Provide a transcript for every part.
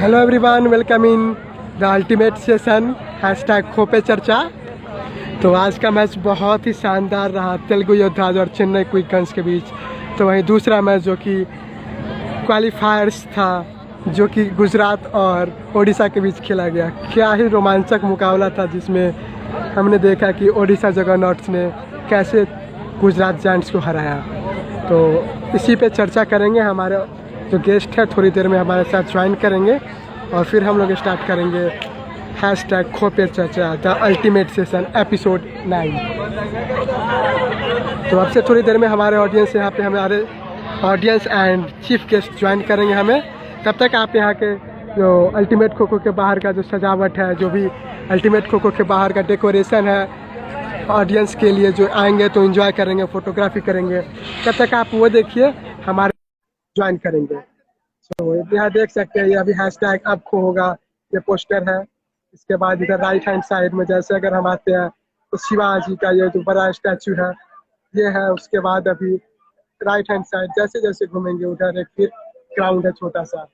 Hello everyone, welcome in the ultimate session hashtag खो पे चर्चा। तो आज का मैच बहुत ही शानदार रहा तेलुगु योद्धाज और चेन्नई क्विक गन्स के बीच। तो वहीं दूसरा मैच जो कि क्वालिफायर्स था, जो कि गुजरात और ओडिशा के बीच खेला गया। क्या ही रोमांचक मुकाबला था, जिसमें हमने देखा कि ओडिशा जगरनॉट्स ने कैसे गुजरात जायंट्स को हराया। तो इसी पे चर्चा करेंगे। हमारे जो गेस्ट है थोड़ी देर में हमारे साथ ज्वाइन करेंगे और फिर हम लोग स्टार्ट करेंगे हैशटैग खो पे चर्चा द अल्टीमेट सेशन एपिसोड 9। तो अब से थोड़ी देर में हमारे ऑडियंस यहाँ पे हमारे audience and chief guest join करेंगे हमें। तब तक आप यहाँ के जो अल्टीमेट खो खो के बाहर का जो सजावट है, जो भी अल्टीमेट खो खो के बाहर का डेकोरेशन है, ऑडियंस के लिए जो आएंगे तो एंजॉय करेंगे, फोटोग्राफी करेंगे। तब तक आप वो देखिए, हमारे ज्वाइन करेंगे। तो यहाँ देख सकते हैं, ये अभी हैशटैग अब खो होगा, ये पोस्टर है। इसके बाद इधर राइट हैंड साइड में जैसे अगर हम आते हैं तो शिवाजी का ये जो बड़ा स्टैचू है ये है। उसके बाद अभी राइट हैंड साइड जैसे जैसे घूमेंगे उधर एक फिर ग्राउंड है छोटा सा।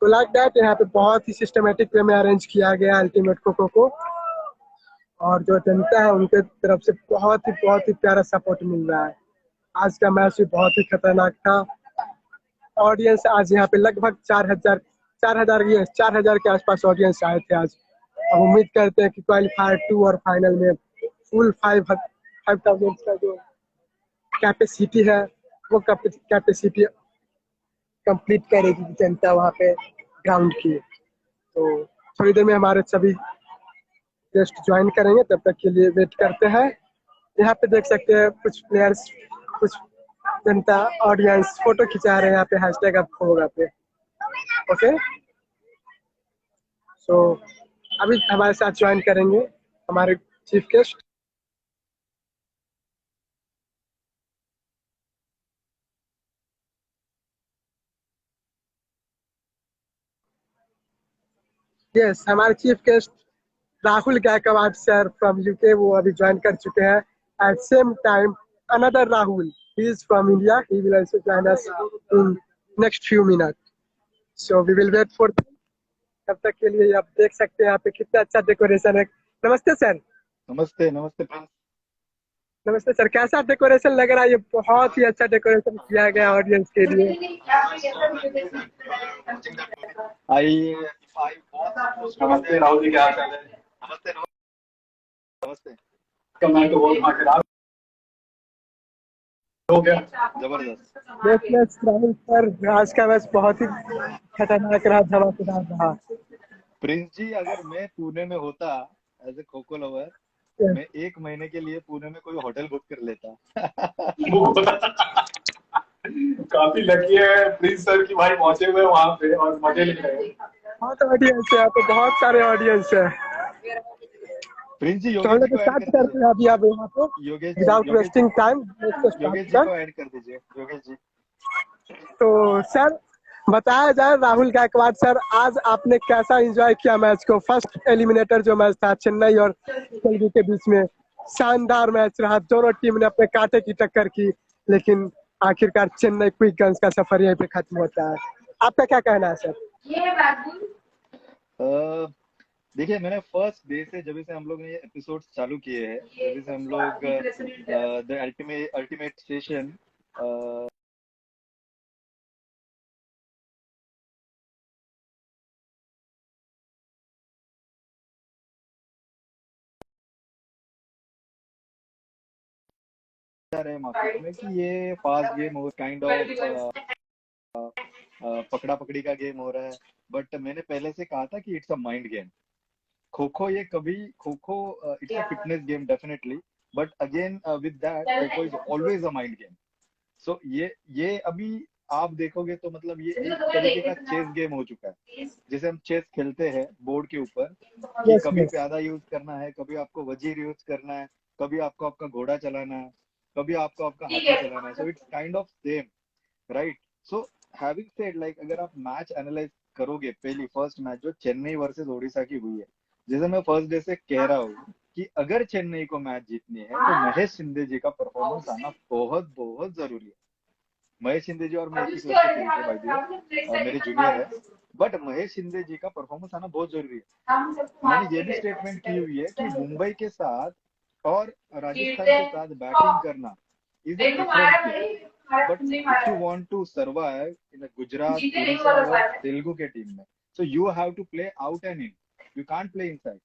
तो लाइक दैट यहाँ पे बहुत ही सिस्टमेटिक वे में अरेंज किया गया अल्टीमेट खो खो को, और जो जनता है उनके तरफ से बहुत ही प्यारा सपोर्ट मिल रहा है। आज का मैच भी बहुत ही खतरनाक था। ऑडियंस आज यहाँ पे लगभग 4,000 के आसपास ऑडियंस आए थे आज। अब उम्मीद करते हैं कि क्वालिफायर 2 और फाइनल में फुल 5,000 का जो कैपेसिटी है वो कैपेसिटी कंप्लीट करेगी जनता वहाँ पे ग्राउंड की। तो थोड़ी देर में हमारे सभी गेस्ट ज्वाइन करेंगे, तब तक के लिए वेट करते हैं। यहाँ पे देख सकते हैं कुछ प्लेयर्स, कुछ जनता, ऑडियंस फोटो खिंचा रहे हैं यहाँ पे हैशटैग अब खो होगा पे। ओके, सो अभी हमारे साथ ज्वाइन करेंगे हमारे चीफ गेस्ट। यस, हमारे chief guest Rahul Gaikwad sir from UK, वो अभी ज्वाइन कर चुके हैं। At same time another Rahul, he is from India, he will also join us in next few minute. So we will wait for. तब तक के लिए आप देख सकते हैं यहाँ पे कितना अच्छा डेकोरेशन है। नमस्ते सर। नमस्ते नमस्ते प्रिंस। नमस्ते सर, कैसा डेकोरेशन लग रहा है? ये बहुत ही अच्छा डेकोरेशन किया गया ऑडियंस के लिए। आई आई बहुत नमस्ते राहुल जी, क्या हाल चाल है? नमस्ते नमस्ते। कमेंट तो बहुत मजेदार हो गया, जबरदस्त। यस राहुल सर, आज का मैच बहुत ही खतरनाक रहा, धमाकेदार रहा। प्रिंस जी, अगर मैं पुणे में होता as a kho kho lover, मैं 1 महीने के लिए पुणे में कोई होटल बुक कर लेता। काफी लकी है प्रिंस सर की भाई पहुंचे हुए वहां पे और मजे ले रहे हैं। बहुत ऑडियंस है यहाँ पे, बहुत सारे ऑडियंस है। प्रिंस जी, तो हम योगेश जी लोग को ऐड स्टार्ट कर करते दीजिए। हैं अभी आप यहाँ पे without wasting time. Yogesh ji को ऐड कर दीजिए, योगेश जी। तो सर बताया जाए, राहुल गायकवाड़ सर, आज आपने कैसा एंजॉय किया मैच को? फर्स्ट एलिमिनेटर जो मैच था चेन्नई और तेलुगु के बीच में, शानदार मैच रहा। दोनों टीम ने अपने कांटे की टक्कर की, लेकिन आखिरकार चेन्नई क्विक गन्स का सफर यहीं पे खत्म होता है। आपका क्या कहना है सर? देखिए, मैंने फर्स्ट डे से, जब से हम लोग ने ये एपिसोड चालू किए हैं, जब से हम लोग द अल्टीमेट स्टेशन रहे मार्केट में कि ये फास्ट गेम हो, काइंड ऑफ पकड़ा पकड़ी का गेम हो रहा है। बट मैंने पहले से कहा था कि it's a mind game. Kho kho ये कभी kho kho it's a fitness game definitely, but again with that kho kho is always a mind game. So ये अभी आप देखोगे तो मतलब ये एक तरीके का चेस गेम हो चुका है, जैसे हम चेस खेलते हैं बोर्ड के ऊपर, कि यस कभी यस। प्यादा यूज करना है, कभी आपको वजीर यूज करना है, कभी आपको आपका घोड़ा चलाना है, कभी आपको आपका हाथी चलाना है। सो it's kind of same, right? So having said, like अगर आप मैच एनालाइज करोगे, पहली फर्स्ट मैच जो चेन्नई वर्सेस ओडिशा की हुई है, जैसे मैं फर्स्ट डे से कह रहा हूँ कि अगर चेन्नई को मैच जीतनी है तो महेश शिंदे जी का परफॉर्मेंस आना बहुत बहुत जरूरी है। महेश शिंदे जी और मैं 21 वर्ष से खेलते हैं, भाई जी मेरे जूनियर है। बट महेश शिंदे जी का परफॉर्मेंस आना बहुत जरूरी है। मैंने ये भी स्टेटमेंट की हुई है कि मुंबई के साथ और राजस्थान के साथ बैटिंग करना is a different thing, but if you want to survive in Gujarat, Odisha और तेलुगु के टीम में, so you have to play out and in, you can't play inside.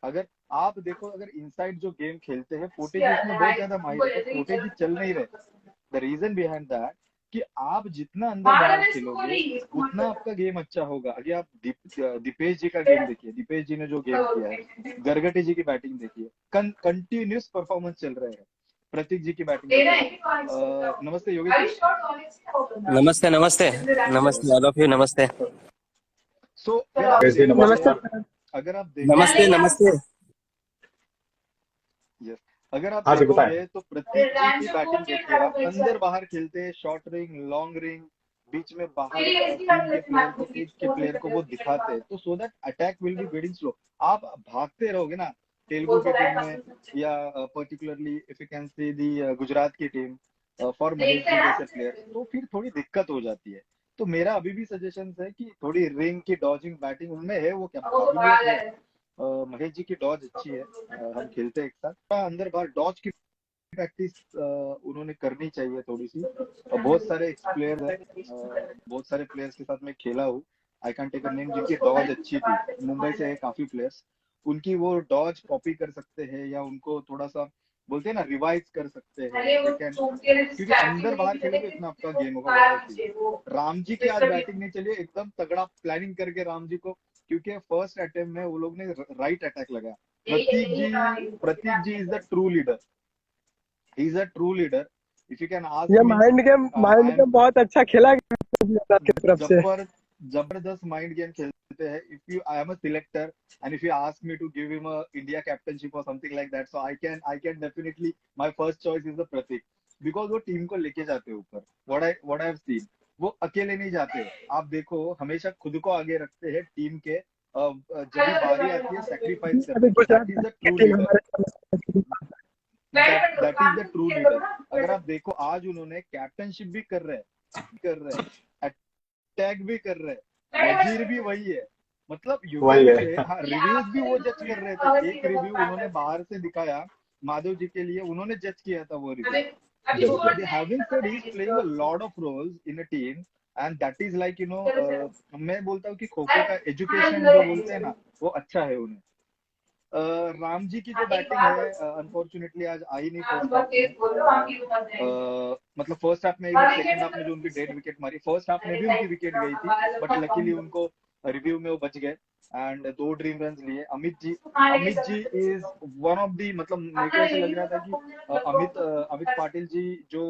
अगर आप देखो, अगर इनसाइड जो गेम खेलते हैं पोटेजी इसमें बहुत ज्यादा माहिर है, बट पोटेजी चल नहीं रहे। द रीजन बिहाइंड दैट कि आप जितना अंदर बाहर खेलोगे उतना आपका गेम अच्छा होगा। अगर आप दीपेश जी का गेम देखिए, दीपेश जी ने जो गेम किया है, गरगटे जी की बैटिंग देखिए, कंटिन्यूस परफॉर्मेंस चल रहे हैं। प्रतीक जी की बैटिंग देखिए। नमस्ते योगेश जी। नमस्ते नमस्ते नमस्ते ऑल ऑफ यू नमस्ते सो अगर आप नमस्ते देखोगे, सर। अगर आप नमस्ते देखोगे, नमस्ते यस, अगर आप देखोगे तो प्रतीक जी की बैटिंग देखिए आप, अंदर बाहर खेलते हैं, शॉर्ट रिंग, लॉन्ग रिंग, बीच में बाहर टीम के प्लेयर को, एक के प्लेयर को वो दिखाते हैं, तो so that attack will be very slow. आप भागते रहोगे ना तेलुगु की टीम में, या particularly if you can see the Gujarat की टीम फॉर महेश जी जैसे प्लेयर, तो फिर थोड़ी दिक्कत हो जाती है। तो मेरा अभी भी सजेशन है कि थोड़ी रिंग की डॉजिंग बैटिंग उनमें है, वो क्या काबिलियत है। महेश जी की डॉज अच्छी है, हम खेलते हैं एक साथ, अंदर बाहर डॉज की प्रैक्टिस उन्होंने करनी चाहिए थोड़ी सी। और बहुत सारे प्लेयर्स हैं, बहुत सारे प्लेयर्स के साथ मैं खेला हूँ, I can take a name, जिनकी डॉज अच्छी थी, मुंबई से है काफी प्लेयर्स, उनकी वो डॉज कॉपी कर सकते हैं, या उनको थोड़ा सा बोलते हैं ना रिवाइज कर सकते हैं, दे कैन, क्योंकि अंदर बाहर खेलोगे इतना आपका गेम होगा बहुत ही। राम जी की आज बैटिंग नहीं चली, एकदम तगड़ा प्लानिंग करके राम जी को, क्योंकि फर्स्ट अटेम्प्ट में वो लोग ने राइट अटैक लगाया। Pratik ji is the true leader, he is a true leader. If you can ask ये me, mind I am game बहुत अच्छा खेला गया की तरफ से। जबर जबरदस्त माइंड गेम खेलते हैं। If you, I am a selector, and if you ask me to give him a India captainship और something like that, so I can definitely, my first choice is the Pratik, because वो टीम को लेके जाते हैं ऊपर। व्हाट आई हैव सीन, वो अकेले नहीं जाते, आप देखो हमेशा खुद को आगे रखते हैं टीम के, जब भी बारी आती है सेक्रीफाइस अभी करने की, Gujarat that is the key true team leader, हमारे that is the true leader. अगर आप देखो आज उन्होंने कैप्टनशिप भी कर रहे हैं, अटैक भी कर रहे हैं, वजीर भी वही है, मतलब यू कैन से, हाँ रिव्यूज भी वो जज कर रहे थे। एक रिव्यू उन्होंने बाहर से दिखाया माधव जी के लिए, उन्होंने जज किया था वो review. So they having said he's playing a lot of roles in a team, and that is like मैं बोलता हूँ कि खो खो का एजुकेशन जो बोलते हैं ना, वो अच्छा है उन्हें। राम जी की जो बैटिंग है अनफॉर्चुनेटली आज आई नहीं फर्स्ट हाफ में, मतलब फर्स्ट हाफ में इवन सेकंड हाफ में जो उनकी डेड विकेट मारी, फर्स्ट हाफ में भी उनकी विकेट गई थी, बट लकीली उनको रिव्यू में वो बच गए एंड 2 ड्रीम रन लिए। Amit ji is one of the, मतलब मेरे को ऐसा लग रहा था कि अमित पाटिल जी जो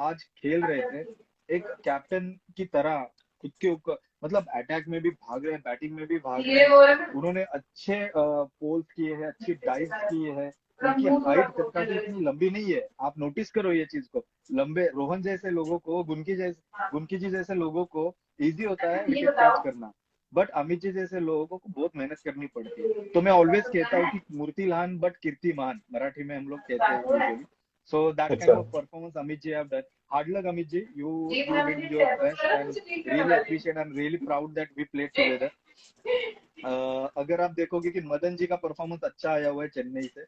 आज खेल रहे थे एक कैप्टन की तरह, खुद के ऊपर, मतलब अटैक में भी भाग रहे हैं, बैटिंग में भी भाग रहे हैं, उन्होंने अच्छे पोल्स किए हैं, अच्छी डाइव किए हैं। उनकी हाइट कभी इतनी लंबी नहीं है, आप नोटिस करो ये चीज को। लंबे रोहन जैसे लोगों को, गुनकी जी जैसे लोगों को इजी होता है विकेट कैच करना, बट अमित जी जैसे लोगों को बहुत मेहनत करनी पड़ती है। तो मैं ऑलवेज कहता हूँ कि मूर्तिलान बट कीर्तिमान, मराठी में हम लोग कहते हैं usually. So that kind of performance Amit ji have done. Hard luck Amit ji, you did your best and really appreciate. I'm really proud that we played together. अगर आप देखोगे कि मदन जी का परफॉर्मेंस अच्छा आया हुआ है चेन्नई से,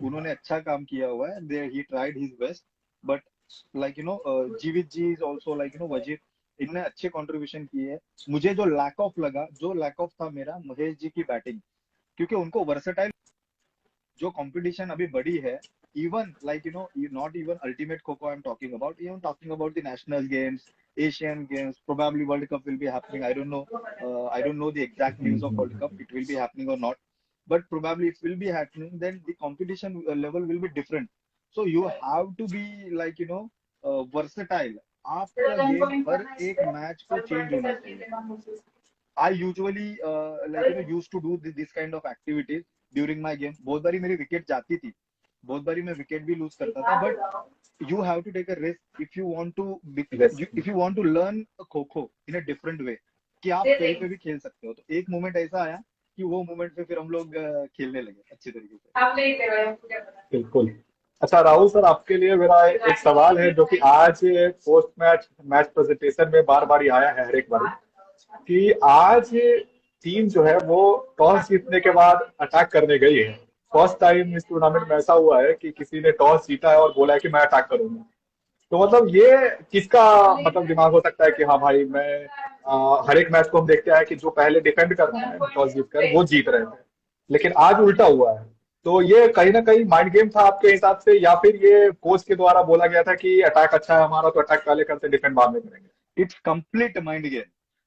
उन्होंने अच्छा काम किया हुआ है, they he tried his best, but like Jeevit ji is also like वजीर, इनने अच्छे कंट्रीब्यूशन किए हैं। मुझे जो लैक ऑफ था मेरा महेश जी की बैटिंग, क्योंकि उनको वर्सेटाइल जो कंपटीशन अभी बड़ी है, even like not even ultimate kho I'm talking about, even talking about the national games, Asian games, probably World Cup will be happening, I don't know, I don't know the exact news of World Cup, it will be happening or not, but probably it will be happening, then the competition level will be different. So you have to be like versatile, आपका game हर एक match को change होना चाहिए। I usually used to do this kind of activities during my game. बहुत बारी मेरी wicket जाती थी, बहुत बारी मैं विकेट भी लूज करता था, but you have to take a risk if you want to, if you want to learn kho kho in a different वे, कि आप कहीं पे भी खेल सकते हो। तो एक मोमेंट ऐसा आया कि वो मोमेंट पे फिर हम लोग खेलने लगे अच्छे तरीके से। बिल्कुल। अच्छा राहुल सर, आपके लिए मेरा एक सवाल है जो कि आज पोस्ट मैच मैच प्रेजेंटेशन में बार बार ही आया है हर एक बार, कि आज टीम जो है वो टॉस जीतने के बाद अटैक करने गई है। फर्स्ट टाइम इस टूर्नामेंट में ऐसा हुआ है कि किसी ने टॉस जीता है और बोला है कि मैं अटैक करूंगा। तो मतलब ये किसका मतलब दिमाग हो सकता है कि हाँ भाई मैं हर एक मैच को हम देखते हैं कि जो पहले डिफेंड कर रहा है टॉस जीत कर वो जीत रहे थे, लेकिन आज उल्टा हुआ है। तो ये कहीं ना कहीं माइंड गेम था आपके हिसाब से, या फिर ये कोच के द्वारा बोला गया था कि अटैक अच्छा है हमारा तो अटैक पहले करते डिफेंड बाद में करेंगे? It's complete mind game.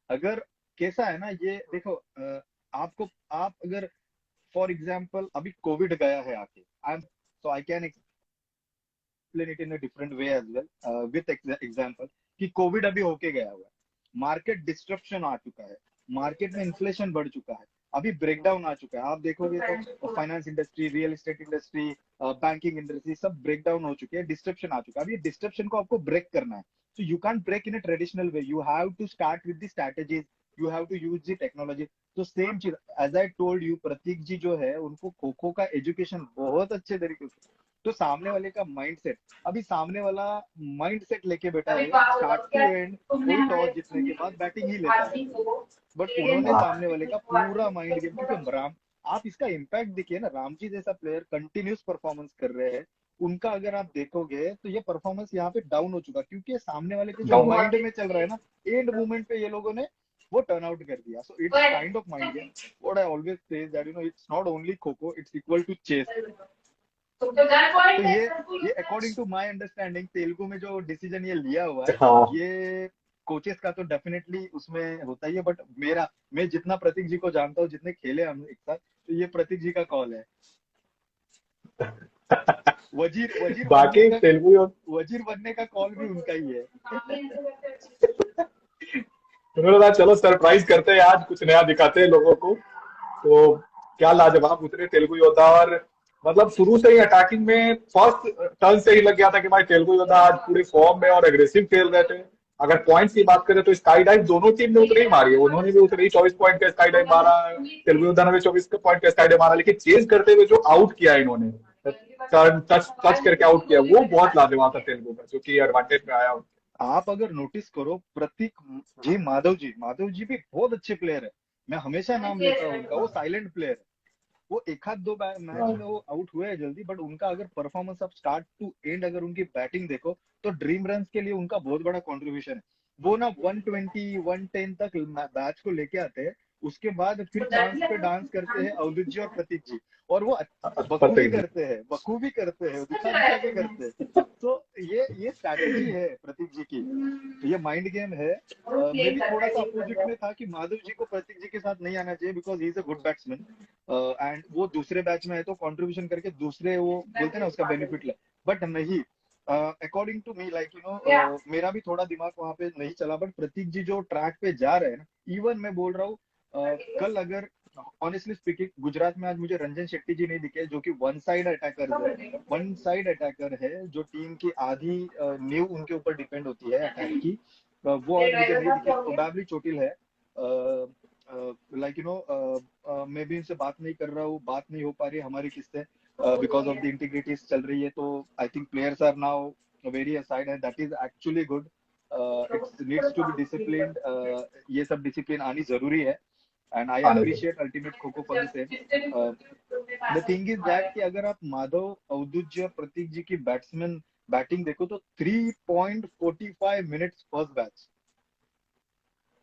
अगर कैसा है ना, ये देखो, आपको, आप अगर फॉर एग्जाम्पल अभी कोविड गया है आके, I am, so I can explain it in a different way as well with example, कि कोविड अभी होके गया हुआ है, मार्केट डिस्ट्रप्शन आ चुका है, मार्केट में इन्फ्लेशन बढ़ चुका है, अभी ब्रेकडाउन आ चुका है। आप देखोगे तो finance industry, real estate industry, banking industry सब ब्रेकडाउन हो चुके हैं, डिस्ट्रप्शन आ चुका है। अभी डिस्ट्रप्शन को आपको ब्रेक करना है, so you can't break in a traditional way, you have to start with the strategies, you have to use the technology। तो सेम चीज, एज आई टोल्ड यू, प्रतीक जी जो है उनको खो खो का एजुकेशन बहुत अच्छे तरीके से, तो सामने वाले का माइंड सेट, अभी सामने वाला माइंड सेट लेके बैठा है स्टार्ट टू एंड, कोई टॉस जीतने के बाद बैटिंग ही लेता है, बट उन्होंने हाँ। सामने वाले का पूरा माइंड गेम, क्योंकि राम, आप इसका इम्पैक्ट देखिए ना, रामजी जैसा प्लेयर कंटिन्यूस परफॉर्मेंस कर रहे हैं, उनका अगर आप देखोगे तो ये परफॉर्मेंस यहाँ पे डाउन हो चुका, क्योंकि सामने वाले के जो डाउन। माइंड में चल रहा है ना, एंड मोमेंट पे ये लोगों ने वो टर्न आउट कर दिया। So it's kind of mind game. What I always say that it's not only kho kho, it's equal to chess. तो ये according to my understanding, Telugu में जो डिसीजन ये लिया हुआ है, हाँ। ये कोचेस का तो डेफिनेटली उसमें होता ही है, बट मेरा, मैं जितना प्रतीक जी को जानता हूँ, जितने खेले हम एक साथ, तो ये प्रतीक जी का कॉल है। वजीर वजीर बनने बाकी का, तेलुगु वजीर बनने का कॉल भी उनका ही है। उन्होंने कहा चलो सरप्राइज करते हैं, आज कुछ नया दिखाते हैं लोगों को। तो क्या लाजवाब उतरे तेलुगु योद्धा। और मतलब शुरू से ही अटैकिंग में फर्स्ट टर्न से ही लग गया था कि भाई तेलुगु योद्धा आज पूरे फॉर्म में और एग्रेसिव खेल रहे थे। अगर पॉइंट्स की बात करें तो स्काई डाइव दोनों टीम ने उतनी ही मारी है, उन्होंने भी उतनी 24 पॉइंट का स्काई डाइव मारा, तेलुगु योद्धा ने भी 24 पॉइंट का स्काई डाइव मारा, लेकिन चेज करते हुए जो आउट किया इन्होंने, टर्न टच टच करके आउट किया, वो बहुत लाजवाब था तेलुगु का, जो कि एडवांटेज में आया। आप अगर नोटिस करो, प्रतीक जी, माधव जी भी बहुत अच्छे प्लेयर है, मैं हमेशा नाम लेता हूँ उनका, वो साइलेंट प्लेयर है, वो एक आध दो मैच में वो आउट हुए हैं जल्दी, बट उनका अगर परफॉर्मेंस आप स्टार्ट टू एंड, अगर उनकी बैटिंग देखो, तो ड्रीम रन के लिए उनका बहुत बड़ा कंट्रीब्यूशन है। वो ना 120 110 तक मैच को लेके आते हैं, उसके बाद फिर चांस पे डांस करते हैं अवधूत जी और प्रतीक जी, और वो बखूबी प्रत्येक जी। करते हैं, बखूबी करते हैं, दिखा दिखा के करते हैं। तो ये स्ट्रैटेजी है प्रतीक जी की, तो ये माइंड गेम है। मैं भी थोड़ा सा अपोजिट में था कि माधव जी को प्रतीक जी के साथ नहीं आना चाहिए, because he is a good batsman, and वो दूसरे बैच में है तो कंट्रीब्यूशन करके दूसरे, वो बोलते हैं ना, उसका बेनिफिट ले, बट नहीं, अकॉर्डिंग टू मी, लाइक मेरा भी थोड़ा दिमाग वहां पे नहीं चला, बट प्रतीक जी जो ट्रैक पे जा रहे हैं ना, इवन मैं बोल रहा हूँ, कल अगर ऑनेस्टली स्पीकिंग, गुजरात में आज मुझे रंजन शेट्टी जी नहीं दिखे, जो कि वन साइड अटैकर है, वन साइड अटैकर है, जो टीम की आधी नींव उनके ऊपर डिपेंड होती है अटैक की, वो आज मुझे नहीं दिखे, प्रोबेबली चोटिल है, मैं भी इनसे बात नहीं कर रहा हूँ, बात नहीं हो पा रही हमारी किससे, बिकॉज ऑफ द इंटीग्रिटीज चल रही है, तो I think players are now very aside, and that is actually good. It's needs to be disciplined, ये सब डिसिप्लिन आनी जरूरी है, एंड आई आने दो। Appreciate ultimate kho kho for the same. The thing is that कि अगर आप माधव, अवधूत जी और प्रतीक जी की बैट्समैन बैटिंग देखो, तो 3.45 मिनट्स फर्स्ट बैच,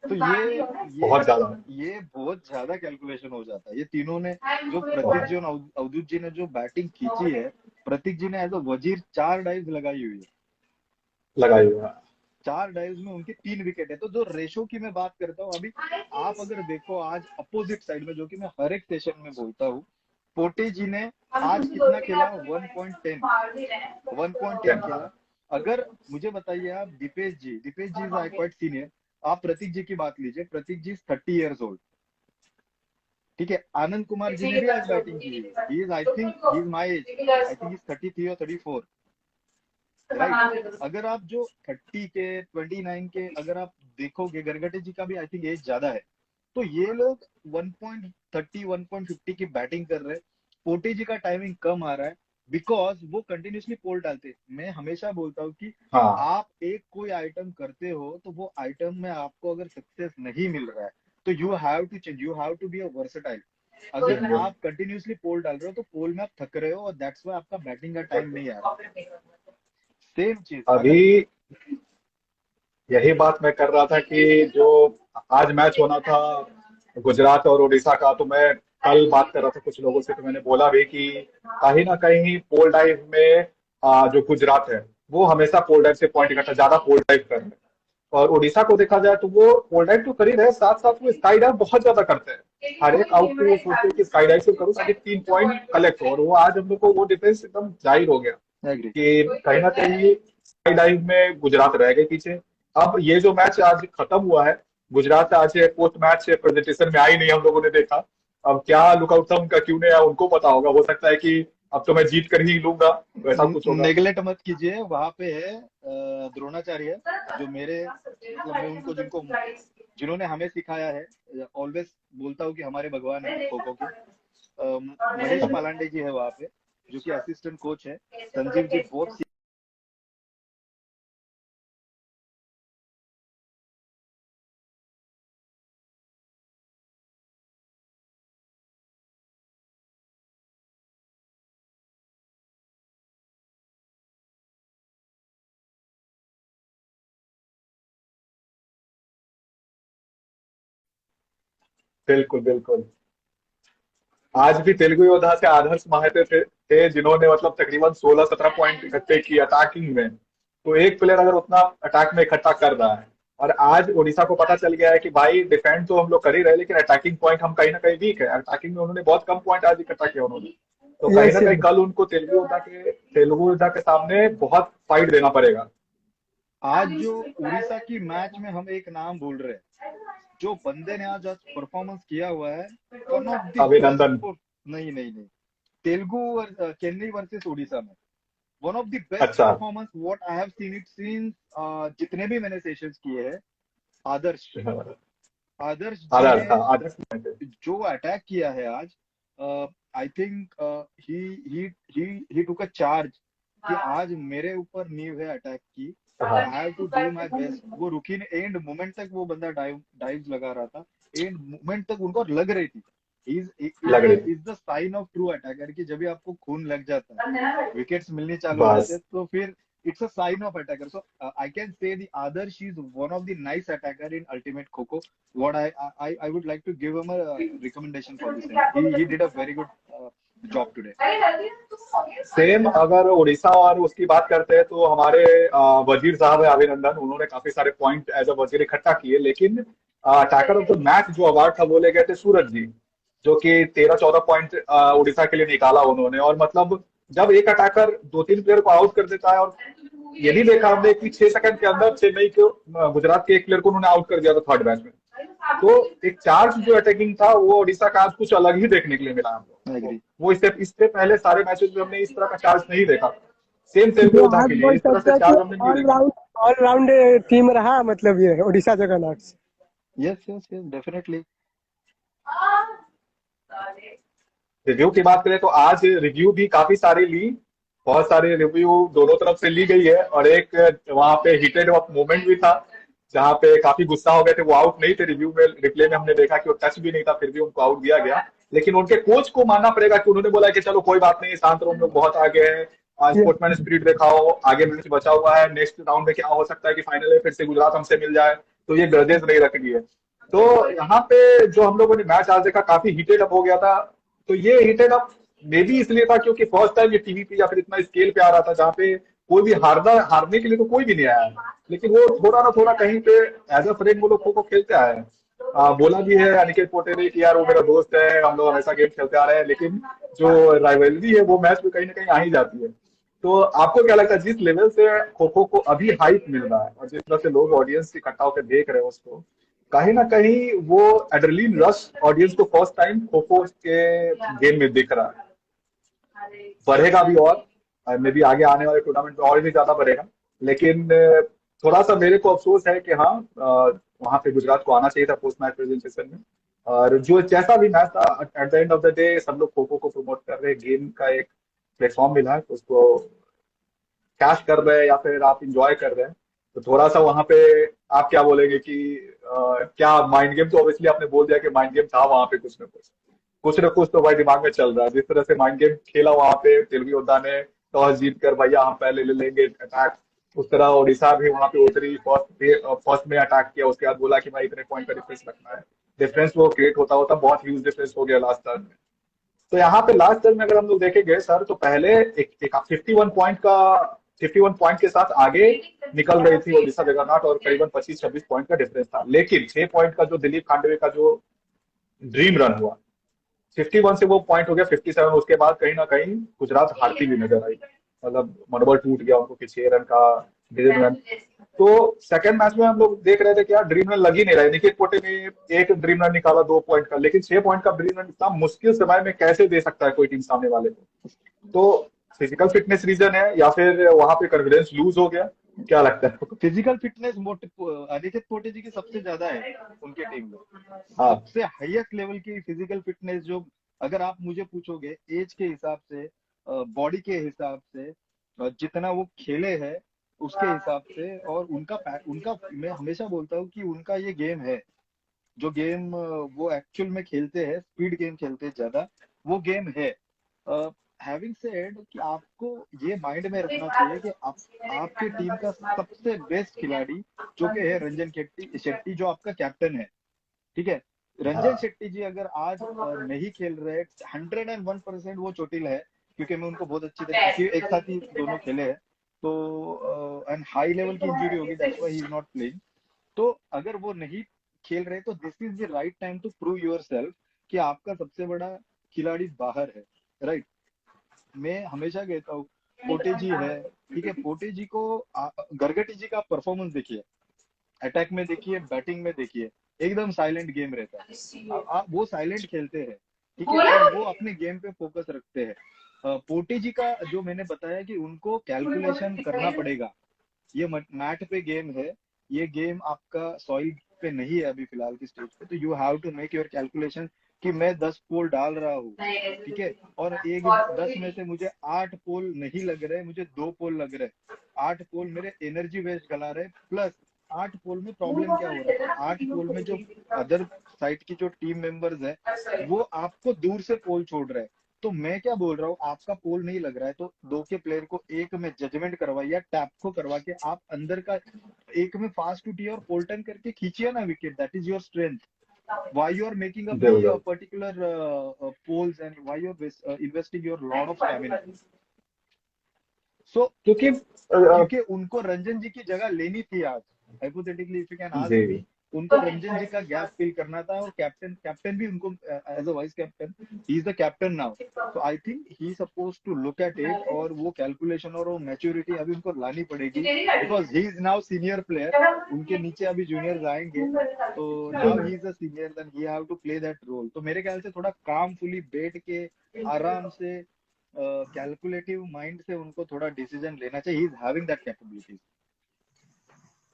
तो बहुत ज्यादा। ये बहुत ज्यादा कैलकुलेशन हो जाता है। ये तीनों ने, जो प्रतीक जी और अवधूत जी ने जो बैटिंग खींची है, प्रतीक जी ने एज अ वजीर 4 डाइव लगाई हुई है, लगाई हुआ। 4 डाइव्स में उनकी 3 विकेट है। तो जो रेशो की मैं बात करता हूँ अभी, आप अगर देखो आज अपोजिट साइड में, जो कि मैं हर एक सेशन में बोलता हूँ, पोटे जी ने आज कितना खेला, 1.10 खेला। अगर मुझे बताइए आप, दीपेश जी इज क्वाइट सीनियर, आप प्रतीक जी की बात लीजिए, प्रतीक जी 30 years old, ठीक है, आनंद कुमार जी ने भी आज बैटिंग की है, he is, I think he is my age, I think is 33 और 34, राइट। अगर आप जो 30 के, 29 के अगर आप देखोगे, गरगटे जी का भी आई थिंक एज ज्यादा है, तो ये लोग 1.30 1.50 की बैटिंग कर रहे हैं, पोटे जी का टाइमिंग कम आ रहा है, बिकॉज वो कंटिन्यूसली पोल डालते हैं। मैं हमेशा बोलता हूँ कि हाँ आप एक कोई आइटम करते हो तो वो आइटम में आपको अगर सक्सेस नहीं मिल रहा है तो you have to change, you have to be a versatile. अगर बिल्कुल। आप कंटिन्यूसली पोल डाल रहे हो तो पोल में आप थक रहे हो और दैट्स वाई आपका बैटिंग का टाइम नहीं आ रहा। सेम चीज अभी अगर यही बात मैं कर रहा था कि जो आज मैच होना था गुजरात और उड़ीसा का, तो मैं कल बात कर रहा था कुछ लोगों से, तो मैंने बोला भी कि कहीं ना कहीं पोल डाइव में जो गुजरात है वो हमेशा पोल डाइव से पॉइंट इकट्ठा ज्यादा पोल डाइव कर रहे हैं। और उड़ीसा को देखा जाए तो वो पोल डाइव तो कर ही रहे, साथ साथ वो स्काई डाइव बहुत ज्यादा करते हैं। हर एक आउट पे वो सोचते हैं कि स्काई डाइव से करूँ ताकि 3 पॉइंट कलेक्ट हो, और वो आज हम लोग को वो डिफेंस एकदम जाहिर हो गया एग्री। कि कहीं ना कहीं स्काई डाइव में गुजरात रह गई पीछे। अब ये जो मैच आज खत्म हुआ है, गुजरात आज पोस्ट मैच प्रेजेंटेशन में आई नहीं, हम लोगों ने देखा। अब क्या लुकआउट था उनका, क्यों नहीं आया उनको पता होगा, हो सकता है कि अब तो मैं जीत कर ही लूंगा, वैसा कुछ होगा। नेगलेक्ट मत कीजिए, वहां पे है द्रोणाचार्य, जो मेरे मतलब मैं उनको जिनको जिन्होंने हमें सिखाया है, ऑलवेज बोलता हूँ कि हमारे भगवान है खो खो के। महेश पालांडे जी है वहां पे, जो कि असिस्टेंट कोच है। संजीव जी बहुत बिल्कुल बिल्कुल। आज भी तेलुगु योद्धा से आदर्श महाते थे जिन्होंने मतलब तकरीबन 16-17 पॉइंट इकट्ठे किए अटैकिंग में। तो एक प्लेयर अगर उतना अटैक में इकट्ठा कर रहा है, और आज ओडिशा को पता चल गया है कि भाई डिफेंड तो हम लोग कर ही रहे लेकिन अटैकिंग पॉइंट हम कहीं ना कहीं वीक है, अटैकिंग में उन्होंने बहुत कम पॉइंट आज इकट्ठा किया उन्होंने। तो कहीं ना यस कहीं यस। कल उनको तेलुगु योद्धा के सामने बहुत फाइट देना पड़ेगा। आज जो उड़ीसा की मैच में हम एक नाम बोल रहे हैं, जो बंदे ने आज परफॉर्मेंस किया हुआ है, वन ऑफ द अभिनंदन। बेस्ट। नहीं नहीं नहीं, तेलुगु चेन्नई वर्सेस उड़ीसा में वन ऑफ द बेस्ट अच्छा। Performance what I have seen it scenes, जितने भी मैंने सेशंस किए हैं। आदर्श आदर्श जी आदर्श, ने हाँ आदर्श। जो अटैक किया है आज, आई think he he he he took a charge कि आज मेरे ऊपर नींव है अटैक की। हाँ I have to do my best. वो रुकी ने एंड मोमेंट तक वो बंदा डाइव्स लगा रहा था, एंड मोमेंट तक उनको लग रही थी। इज लग रही is the sign of true attacker कि जब भी आपको खून लग जाता है, विकेट्स मिलनी चालू हो जाते बस। हैं, तो फिर it's a sign of attacker. So I can say the Adarsh is one of the nice attacker in Ultimate Kho. What I would like to give him a recommendation for the same. He did a very good job today. Same अगर उड़ीसा और उसकी बात करते हैं तो हमारे वजीर साहब है अभिनंदन, उन्होंने काफी सारे पॉइंट एज अ वजीर इकट्ठा किए, लेकिन अटैकर ऑफ द मैच जो अवार्ड था वो ले गए थे सूरज जी, जो कि 13-14 पॉइंट उड़ीसा के लिए निकाला उन्होंने। और मतलब जब एक अटैकर 2-3 प्लेयर को आउट कर देता है, और ये भी देखा हमने कि 6 सेकंड के अंदर चेन्नई के गुजरात के एक प्लेयर को उन्होंने आउट कर दिया था थर्ड मैच में। तो एक चार्ज जो अटैकिंग था वो ओडिशा का आज कुछ अलग ही देखने के लिए मिला I हमको। agree. वो इससे पहले सारे मैचेस में हमने इस तरह का चार्ज नहीं देखा। सेम तेलुगु जो योद्धा आज के लिए बोल इस तरह सकते से हैं कि चार्ज हमने नहीं देखा। ऑल राउंड टीम रहा, मतलब ये Odisha Jagannath. Yes, definitely. Review की बात करें तो आज रिव्यू भी काफी सारी ली, बहुत सारे रिव्यू दोनों तरफ से ली गई है। और एक वहां पे हिटेड ऑफ मोमेंट भी था जहाँ पे काफी गुस्सा हो गए थे, वो आउट नहीं थे। रिव्यू में रिप्ले में हमने देखा कि वो टच भी नहीं था, फिर भी उनको आउट दिया गया। लेकिन उनके कोच को मानना पड़ेगा कि उन्होंने बोला कि चलो कोई बात नहीं, शांत रहो, हम लोग बहुत आगे हैं, स्पोर्ट्समैन स्पिरिट दिखाओ, आगे मैच बचा हुआ है, नेक्स्ट राउंड में क्या हो सकता है कि फाइनल में फिर से गुजरात हमसे मिल जाए, तो ये ग्रजेस नहीं रखनी है। तो यहाँ पे जो हम लोगों ने मैच आज देखा काफी हीटेड अप हो गया था। तो ये हीटेड अप मे भी इसलिए था क्योंकि फर्स्ट टाइम ये टीवी पे या फिर इतना स्केल पे आ रहा था जहाँ पे कोई भी हारने के लिए तो कोई भी नहीं आया है। लेकिन वो थोड़ा ना थोड़ा कहीं पे एज अ फ्रेंड वो लोग खो खो खेलते आए हैं। बोला भी है अनिकेत पोटे ने कि यार वो मेरा दोस्त है, हम लोग हमेशा गेम खेलते आ रहे हैं, लेकिन जो राइवलरी है वो मैच में कहीं ना कहीं आ ही जाती है। तो आपको क्या लगता है जिस लेवल से खो खो को अभी हाइप मिल रहा है और जिस तरह से लोग ऑडियंस इकट्ठा होकर देख रहे हैं उसको, कहीं ना कहीं वो एड्रेनलिन रश ऑडियंस को फर्स्ट टाइम खो खो के गेम में दिख रहा है, बढ़ेगा भी और मे बी आगे आने वाले टूर्नामेंट में और भी ज्यादा बढ़ेगा। लेकिन थोड़ा सा मेरे को अफसोस है कि हाँ वहां पे गुजरात को आना चाहिए था पोस्ट मैच प्रेजेंटेशन में। और जो जैसा भी मैच था, at the end of the day सब लोग खो खो को प्रमोट कर रहे हैं, गेम का एक प्लेटफॉर्म मिला है तो उसको कैश कर रहे हैं या फिर आप इंजॉय कर रहे हैं, तो थोड़ा सा वहां पे आप क्या बोलेंगे कि क्या माइंड गेम, तो ऑब्वियसली आपने बोल दिया कि माइंड गेम था वहां पे, कुछ ना कुछ तो भाई दिमाग में चल रहा है। जिस तरह से माइंड गेम खेला वहां पे तेलुगु योद्धा ने, टॉस जीत कर भैया हम पहले ले लेंगे अटैक, उस तरह ओडिशा भी वहां पे उतरी, फर्स्ट में अटैक किया, उसके बाद बोला कि भाई इतने पॉइंट का डिफरेंस रखना है, डिफरेंस वो क्रिएट होता होता बहुत ह्यूज डिफरेंस हो गया लास्ट टर्न में। तो यहाँ पे लास्ट टर्न में अगर हम लोग देखेंगे सर, तो पहले एक 51 पॉइंट के साथ आगे निकल रही थी ओडिशा जगरनॉट, और करीबन 25-26 पॉइंट का डिफरेंस था, लेकिन 6 पॉइंट का जो दिलीप खांडवे का जो ड्रीम रन हुआ, 51 से वो पॉइंट हो गया 57, उसके बाद कहीं ना कहीं गुजरात हारती भी नजर आई, मतलब मनोबल टूट गया उनको कि 6 रन का ड्रीम रन। तो सेकंड मैच में हम लोग देख रहे थे कि यार ड्रीम रन लग ही नहीं रहा है, निखिल पोटे ने एक ड्रीम रन निकाला 2 पॉइंट का, लेकिन 6 पॉइंट का ड्रीम रन इतना मुश्किल समय में कैसे दे सकता है कोई टीम सामने वाले को? तो फिजिकल फिटनेस रीजन है या फिर वहां पे कॉन्फिडेंस लूज हो गया, क्या लगता है? फिजिकल फिटनेस अनिकेत पोटे जी की सबसे ज्यादा है उनके टीम में, हाँ सबसे हाईएस्ट लेवल की फिजिकल फिटनेस। जो अगर आप मुझे पूछोगे एज के हिसाब से, बॉडी के हिसाब से, जितना वो खेले हैं उसके हिसाब से, और उनका मैं हमेशा बोलता हूँ कि उनका ये गेम है, जो गेम वो एक्चुअल में खेलते हैं, स्पीड गेम खेलते हैं ज्यादा, वो गेम है। हैविंग सेड कि आपको ये माइंड में रखना चाहिए कि आपके टीम का सबसे बेस्ट खिलाड़ी जो कि है रंजन शेट्टी, जो आपका कैप्टन है, ठीक है। रंजन शेट्टी जी अगर आज नहीं खेल रहे, 101% वो चोटिल है, क्योंकि मैं उनको बहुत अच्छी तरह, क्योंकि एक साथ ही दोनों खेले हैं, तो एंड हाई लेवल की इंजरी होगी, that's why he is not playing. तो अगर वो नहीं खेल रहे तो this is the right time to prove yourself कि आपका सबसे बड़ा खिलाड़ी बाहर है, राइट। मैं हमेशा कहता हूँ पोटे जी है, ठीक है, पोटे जी को गरगटी जी का परफॉर्मेंस देखिए, अटैक में देखिए, बैटिंग में देखिए, एकदम साइलेंट गेम रहता है। आप वो साइलेंट खेलते हैं, ठीक है, और वो अपने गेम पे फोकस रखते हैं। पोटे जी का जो मैंने बताया कि उनको कैलकुलेशन करना पड़ेगा, ये मैट पे गेम है, ये गेम आपका सॉइल पे नहीं है अभी फिलहाल की स्टेज पे, तो you have to make your calculation कि मैं 10 पोल डाल रहा हूँ, ठीक है, और एक 10 में से मुझे 8 पोल नहीं लग रहे, मुझे 2 पोल लग रहे, 8 पोल मेरे एनर्जी वेस्ट गला रहे, प्लस 8 पोल में प्रॉब्लम क्या हो रहा है, 8 पोल में जो अदर साइड की जो टीम मेंबर्स है वो आपको दूर से पोल छोड़ रहे हैं। तो मैं क्या बोल रहा हूँ, आपका पोल नहीं लग रहा है तो दो के प्लेयर को एक में जजमेंट करवाइए, टैप को करवा के आप अंदर का एक में फास्ट टूटिए और पोल टर्न करके खींचिए ना wicket, that is your strength. Why you are making up the बिल्कुल। particular polls, and why you are investing your lot of stamina? So क्योंकि क्योंकि उनको रंजन जी की जगह लेनी थी आज, hypothetically if you can ask जी मी, उनको रंजन जी का गैप फिल करना था, और कैप्टन भी उनको as a vice captain, he is the captain now, तो I think he suppose to look at it, और वो कैलकुलेशन और वो मैच्योरिटी अभी उनको लानी पड़ेगी, because he is now senior player, उनके नीचे अभी जूनियर्स आएंगे, तो now he is a senior, then he have to play that role. तो मेरे ख्याल से थोड़ा कामफुली बैठ के आराम से कैलकुलेटिव माइंड से उनको थोड़ा डिसीजन लेना चाहिए, he is having that capabilities.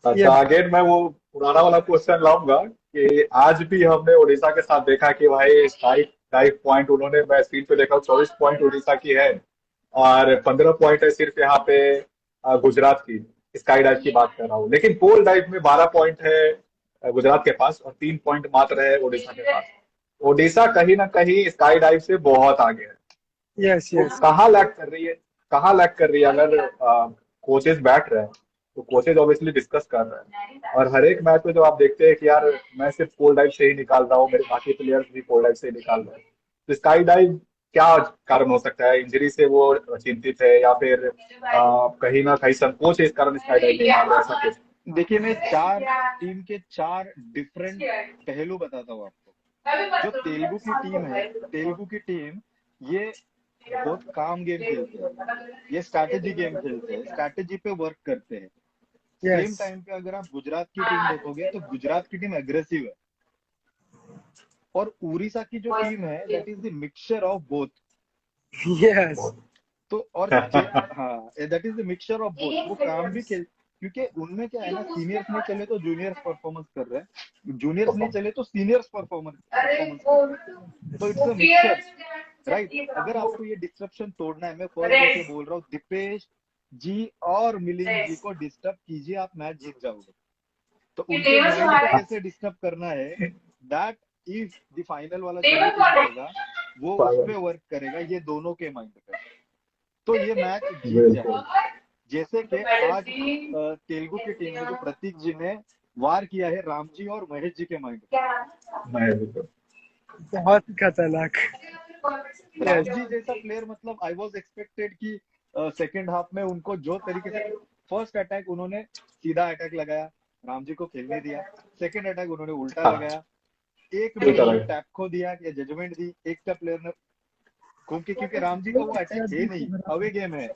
अच्छा, अगेन मैं वो पुराना वाला क्वेश्चन लाऊंगा कि आज भी हमने उड़ीसा के साथ देखा कि भाई स्ट्राइक डाइव पॉइंट उन्होंने, मैं स्क्रीन पे देखा 24 पॉइंट उड़ीसा की है, और 15 पॉइंट है सिर्फ यहाँ पे गुजरात की, स्काई डाइव की बात कर रहा हूँ, लेकिन पोल डाइव में 12 पॉइंट है गुजरात के पास, और 3 पॉइंट मात्र है उड़ीसा के पास। उड़ीसा कहीं ना कहीं स्काई डाइव से बहुत आगे है। यस वो यस। कहाँ लैग कर रही है, कहाँ लैग कर रही है? अगर कोचेस बैठ रहे हैं तो कोचेस ऑब्वियसली डिस्कस कर रहे हैं, और हर एक मैच में जब आप देखते हैं कि यार मैं सिर्फ पोल डाइव से ही निकाल रहा हूँ, मेरे बाकी प्लेयर्स भी पोल डाइव से ही निकाल रहे हैं, तो स्काई डाइव क्या कारण हो सकता है? इंजरी से वो चिंतित है, या फिर कहीं ना कहीं संकोच है इस कारण स्काई डाइव नहीं मार रहा है, ऐसा कुछ? देखिए, मैं टीम के 4 डिफरेंट पहलू बताता हूँ आपको। जो तेलुगु की टीम है, तेलुगु की टीम ये बहुत काम गेम खेलते हैं, ये स्ट्रैटेजी गेम खेलते हैं, स्ट्रैटेजी पे वर्क करते हैं। सेम यस टाइम पे अगर आप गुजरात की टीम देखोगे तो गुजरात की टीम एग्रेसिव है, और उड़ीसा की जो टीम है that is the mixture of both. Yes. तो और हाँ, that is the mixture of both, वो काम भी खेल क्योंकि उनमें क्या है ना, सीनियर्स नहीं चले तो जूनियर्स परफॉर्मेंस कर रहे हैं, जूनियर्स नहीं चले तो सीनियर्स परफॉर्मेंस परफॉर्मेंस कर रहे हैं। तो इट्स अ मिक्सचर, राइट। अगर आपको ये डिस्ट्रप्शन तोड़ना है, मैं फर्स्ट डे से बोल रहा हूँ, दीपेश जी और मिलिंद जी को डिस्टर्ब कीजिए, आप मैच जीत जाओगे। तो उनके माइंड को कैसे डिस्टर्ब करना है, दैट इफ द फाइनल वाला जो भी टीम रहेगा वो उस पे वर्क करेगा, ये दोनों के माइंड पे, तो ये मैच जीत बिल्कुल। जाएगा। जैसे कि आज तेलुगु की टीम में जो प्रतीक जी ने वार किया है राम जी और महेश जी के माइंड पे। नहीं बिल्कुल। बहुत खतरनाक। राम यस। जी जैसा प्लेयर, मतलब आई वॉज एक्सपेक्टेड कि सेकेंड हाफ में उनको जो तरीके से, फर्स्ट अटैक उन्होंने सीधा अटैक लगाया, राम जी को खेलने दिया। सेकेंड अटैक उन्होंने उल्टा हाँ, लगाया, एक में उल्टा उन्होंने लगा। टैप को दिया या जजमेंट दी, एक का प्लेयर ने, क्योंकि राम जी का वो अटैक है नहीं, अवे गेम है।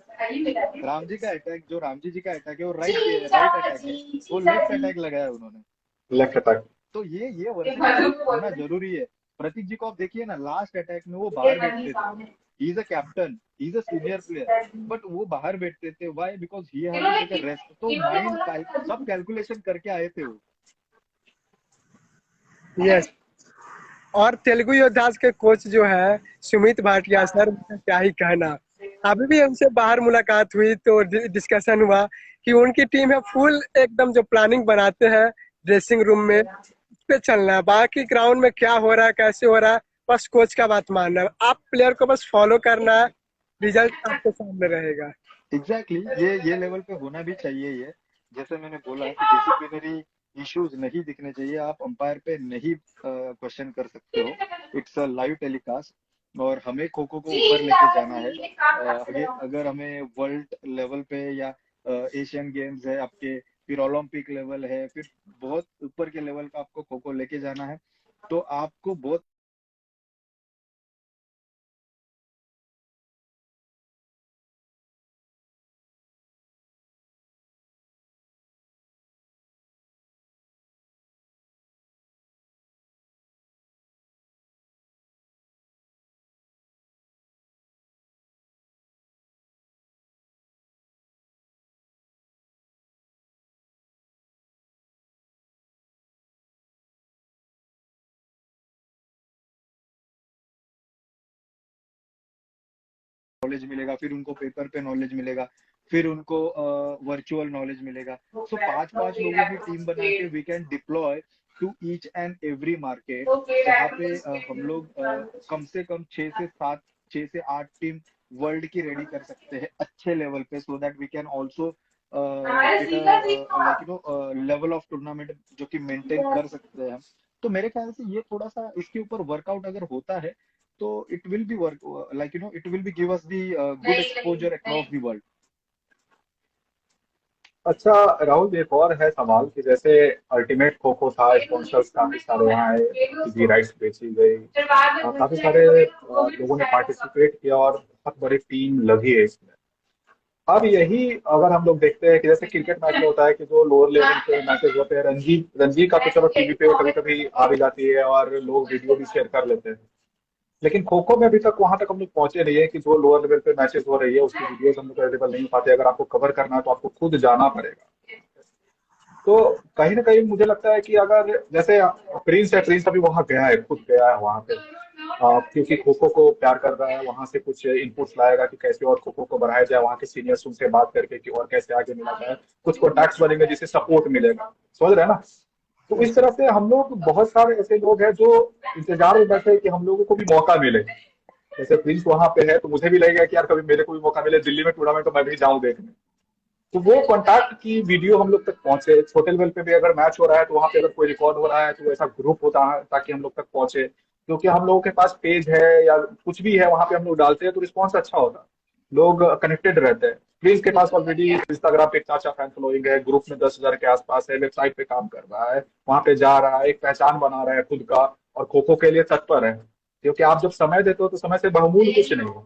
राम जी का अटैक, जो राम जी का अटैक है वो राइट अटैक है, वो लेफ्ट अटैक लगाया उन्होंने। Left attack. तो ये वर्सेटिलिटी होना जरूरी है। प्रतीक जी को आप देखिए ना, लास्ट अटैक में वो बाहर बैठते थे, he is a captain, he is a senior player, but वो बाहर बैठते थे, why? Because he had to take a rest. तो माइंड सब कैलकुलेशन करके आए थे वो। यस। और तेलुगु योद्धास के कोच जो है सुमित भाटिया सर, उनका क्या ही कहना। अभी भी हमसे बाहर मुलाकात हुई तो डिस्कशन हुआ कि उनकी टीम है फुल एकदम, जो प्लानिंग बनाते हैं ड्रेसिंग रूम में उस पे चलना है, बाकी ग्राउंड में क्या हो रहा है कैसे हो रहा है बस कोच का बात मानना है, आप प्लेयर को बस फॉलो करना है, रिजल्ट आपके सामने रहेगा। एग्जैक्टली ये लेवल पे होना भी चाहिए। ये जैसे मैंने बोला कि डिसिप्लिनरी इश्यूज नहीं दिखने चाहिए, आप अंपायर पे नहीं क्वेश्चन कर सकते हो, इट्स अ लाइव टेलीकास्ट। और हमें खो खो को ऊपर लेके जाना है। अगर हमें वर्ल्ड लेवल पे या एशियन गेम्स है आपके, फिर ओलंपिक लेवल है, फिर बहुत ऊपर के लेवल का आपको खो खो लेके जाना है, तो आपको बहुत नॉलेज मिलेगा, फिर उनको पेपर पे नॉलेज मिलेगा, फिर उनको वर्चुअल नॉलेज मिलेगा। सो 5-5 लोगों की टीम बना के we can deploy to each and every market, जहाँ पे हम लोग कम से कम 6 से 8 टीम वर्ल्ड की रेडी कर सकते हैं अच्छे लेवल पे, so that we can also get like level of tournament जो कि मेंटेन कर सकते हैं। तो मेरे ख्याल से ये थोड़ा सा इसके ऊपर वर्कआउट अगर होता है तो it will be work, it will be give us the good exposure across the world. अच्छा राहुल, एक और है सवाल कि जैसे अल्टीमेट खो खो था, स्पॉन्सर्स काफी सारे यहाँ आए, टीवी राइट्स बेची गई, काफी सारे लोगों ने पार्टिसिपेट किया और बहुत बड़ी टीम लगी है इसमें। अब यही अगर हम लोग देखते हैं कि जैसे क्रिकेट मैच में होता है कि जो लोअर लेवल पे मैचेस होते हैं, रणजी रणजी का तो चलो टीवी पे कभी कभी आ भी जाती है और लोग वीडियो भी शेयर कर लेते हैं, लेकिन खो खो में अभी तक वहां तक हम लोग पहुंचे नहीं है कि जो लोअर लेवल पे मैचेस हो रही है उसकी वीडियोस हम लोग अवेलेबल नहीं हो पाते। अगर आपको कवर करना है तो आपको खुद जाना पड़ेगा। तो कहीं ना कहीं मुझे लगता है कि अगर जैसे प्रिंस है, प्रिंस अभी वहां गया है, खुद गया है वहां पे, क्योंकि खो खो को प्यार कर रहा है, वहां से कुछ इनपुट्स लाएगा कि कैसे और खो खो को बढ़ाया जाए, वहां के सीनियर्स उनसे बात करके कि और कैसे आगे मिला जाए, कुछ कॉन्टैक्ट्स बनेंगे जिससे सपोर्ट मिलेगा। समझ रहे हैं ना? तो इस तरह से हम लोग, बहुत सारे ऐसे लोग हैं जो इंतजार में बैठे हैं कि हम लोगों को भी मौका मिले। जैसे प्रिंस वहां पे है तो मुझे भी लगेगा कि यार कभी मेरे को भी मौका मिले दिल्ली में टूर्नामेंट, तो मैं भी जाऊं देखने। तो वो कॉन्टैक्ट की वीडियो हम लोग तक पहुंचे, छोटे लेवल पे भी अगर मैच हो रहा है तो वहां पे अगर कोई रिकॉर्ड हो रहा है तो ऐसा ग्रुप होता है ताकि हम लोग तक पहुंचे, क्योंकि हम लोगों के पास पेज है या कुछ भी है, वहां पे हम लोग डालते हैं तो रिस्पॉन्स अच्छा होता है, लोग कनेक्टेड रहते हैं। प्रिंस के पास ऑलरेडी इंस्टाग्राम पे एक अच्छा फैन फॉलोइंग है, ग्रुप में 10,000 के आसपास है, वेबसाइट पे काम कर रहा है, वहां पे जा रहा है, एक पहचान बना रहा है खुद का, और खो खो के लिए तत्पर है, क्योंकि आप जब समय देते हो तो समय से बहुमूल्य कुछ नहीं है।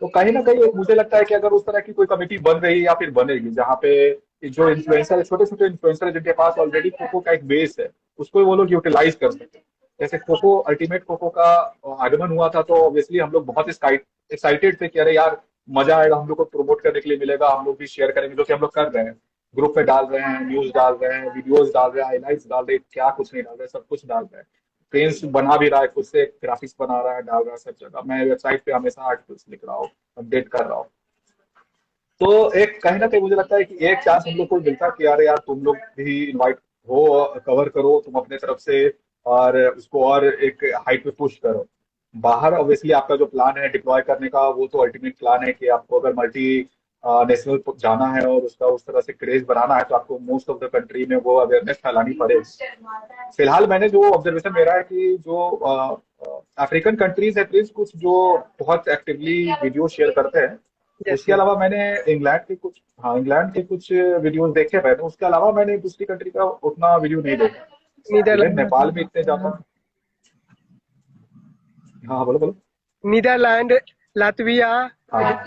तो कहीं ना कहीं मुझे लगता है कि अगर उस तरह की कोई कमेटी बन रही है या फिर बनेगी, जहाँ पे जो इन्फ्लुएंसर है, छोटे छोटे इन्फ्लुएंसर है जिनके पास ऑलरेडी खो खो का एक बेस है, उसको वो लोग यूटिलाइज कर सकते हैं। जैसे खो खो, अल्टीमेट खो खो का आगमन हुआ था तो ऑब्वियसली हम लोग बहुत एक्साइटेड थे कि अरे यार मजा आएगा, हम लोग को प्रमोट करने के लिए मिलेगा, हम लोग भी शेयर करेंगे, जो कि हम लोग कर रहे हैं। ग्रुप में डाल रहे हैं, न्यूज डाल रहे हैं, वीडियोस डाल रहे हैं, हाइलाइट्स डाल रहे हैं, क्या कुछ नहीं डाल रहे हैं, सब कुछ डाल रहे हैं। पेज बना भी रहा है खुद से, ग्राफिक्स बना रहा है, डाल रहा है सब जगह। मैं वेबसाइट पे हमेशा आर्टिकल्स लिख रहा हूँ, अपडेट कर रहा हूँ। तो एक कहीं ना कहीं मुझे लगता है कि एक चांस हम लोग को मिलता कि यार यार तुम लोग भी इनवाइट हो, कवर करो तुम अपने तरफ से, और उसको और एक हाइट पे पुश करो। बाहर ऑब्वियसली आपका जो प्लान है डिप्लॉय करने का, वो तो अल्टीमेट प्लान है कि आपको अगर मल्टी नेशनल जाना है और उसका उस तरह से क्रेज बनाना है, तो आपको मोस्ट ऑफ द कंट्री में वो अवेयरनेस फैलानी पड़ेगी। फिलहाल मैंने जो ऑब्जर्वेशन मेरा है कि जो अफ्रीकन कंट्रीज है प्लीज, कुछ जो बहुत एक्टिवली वीडियो शेयर करते हैं। यस उसके यस। अलावा मैंने इंग्लैंड के कुछ, हाँ इंग्लैंड के कुछ वीडियोस देखे मैंने। उसके अलावा मैंने दूसरी कंट्री का उतना वीडियो नहीं देखा। इवन नेपाल में इतने ज्यादा। हाँ हाँ, बोलो बोलो। नीदरलैंड, लातविया, हाँ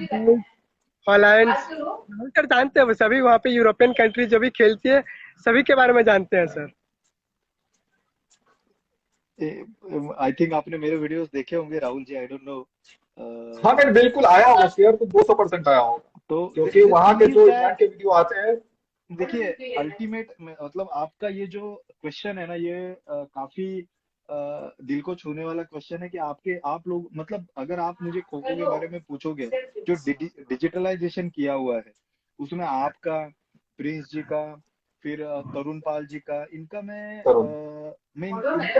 हॉलैंड, सर जानते हैं वो सभी वहाँ पे यूरोपियन कंट्री जो भी खेलती है सभी के बारे में जानते हैं सर। आई थिंक आपने मेरे वीडियोस देखे होंगे Rahul ji, I don't know. हाँ, मैंने बिल्कुल आया होगा शेयर तो 200% आया होगा, तो क्योंकि द वहां थिंग के इज जो इंग्लैंड दैट, के वीडियो आते हैं। देखिए अल्टीमेट मतलब आपका ये जो क्वेश्चन है ना, ये काफी दिल को छूने वाला क्वेश्चन है कि आप लोग मतलब अगर आप मुझे खो खो के बारे में पूछोगे, जो डिजिटलाइजेशन किया हुआ है उसमें आपका, प्रिंस जी का, फिर तरुण पाल जी का, इनका करो। मैं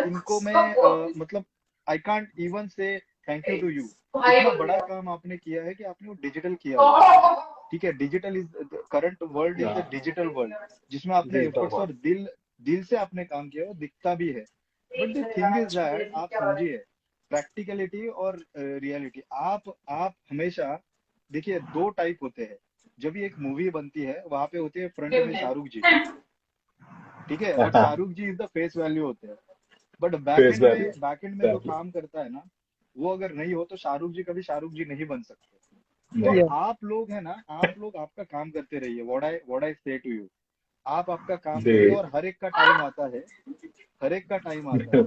इनको मैं मतलब आई कांट इवन से थैंक यू टू यू। इतना बड़ा काम आपने किया है कि आपने वो डिजिटल किया हुआ है। ठीक है, digital is current world is the digital world, जिसमें आपने डिजिटल एफर्ट्स वर्ल्ड। और दिल दिल से आपने काम किया, वो दिखता भी है। But the thing is that आप समझिए प्रैक्टिकलिटी और रियलिटी। आप हमेशा देखिए, दो टाइप होते हैं। जब भी एक मूवी बनती है वहां पे होते हैं फ्रंट में शाहरुख जी, ठीक है, और शाहरुख जी इज द फेस वैल्यू होते हैं। But face value. Back and में जो काम करता है ना, वो अगर नहीं हो तो शाहरुख जी कभी शाहरुख जी नहीं बन सकते। तो नहीं। आप लोग है ना, आप लोग आपका काम करते रहिए। व्हाट आई से टू यू, आप आपका काम जी। करिए, और हर एक का टाइम आता है, हर एक का टाइम आता है।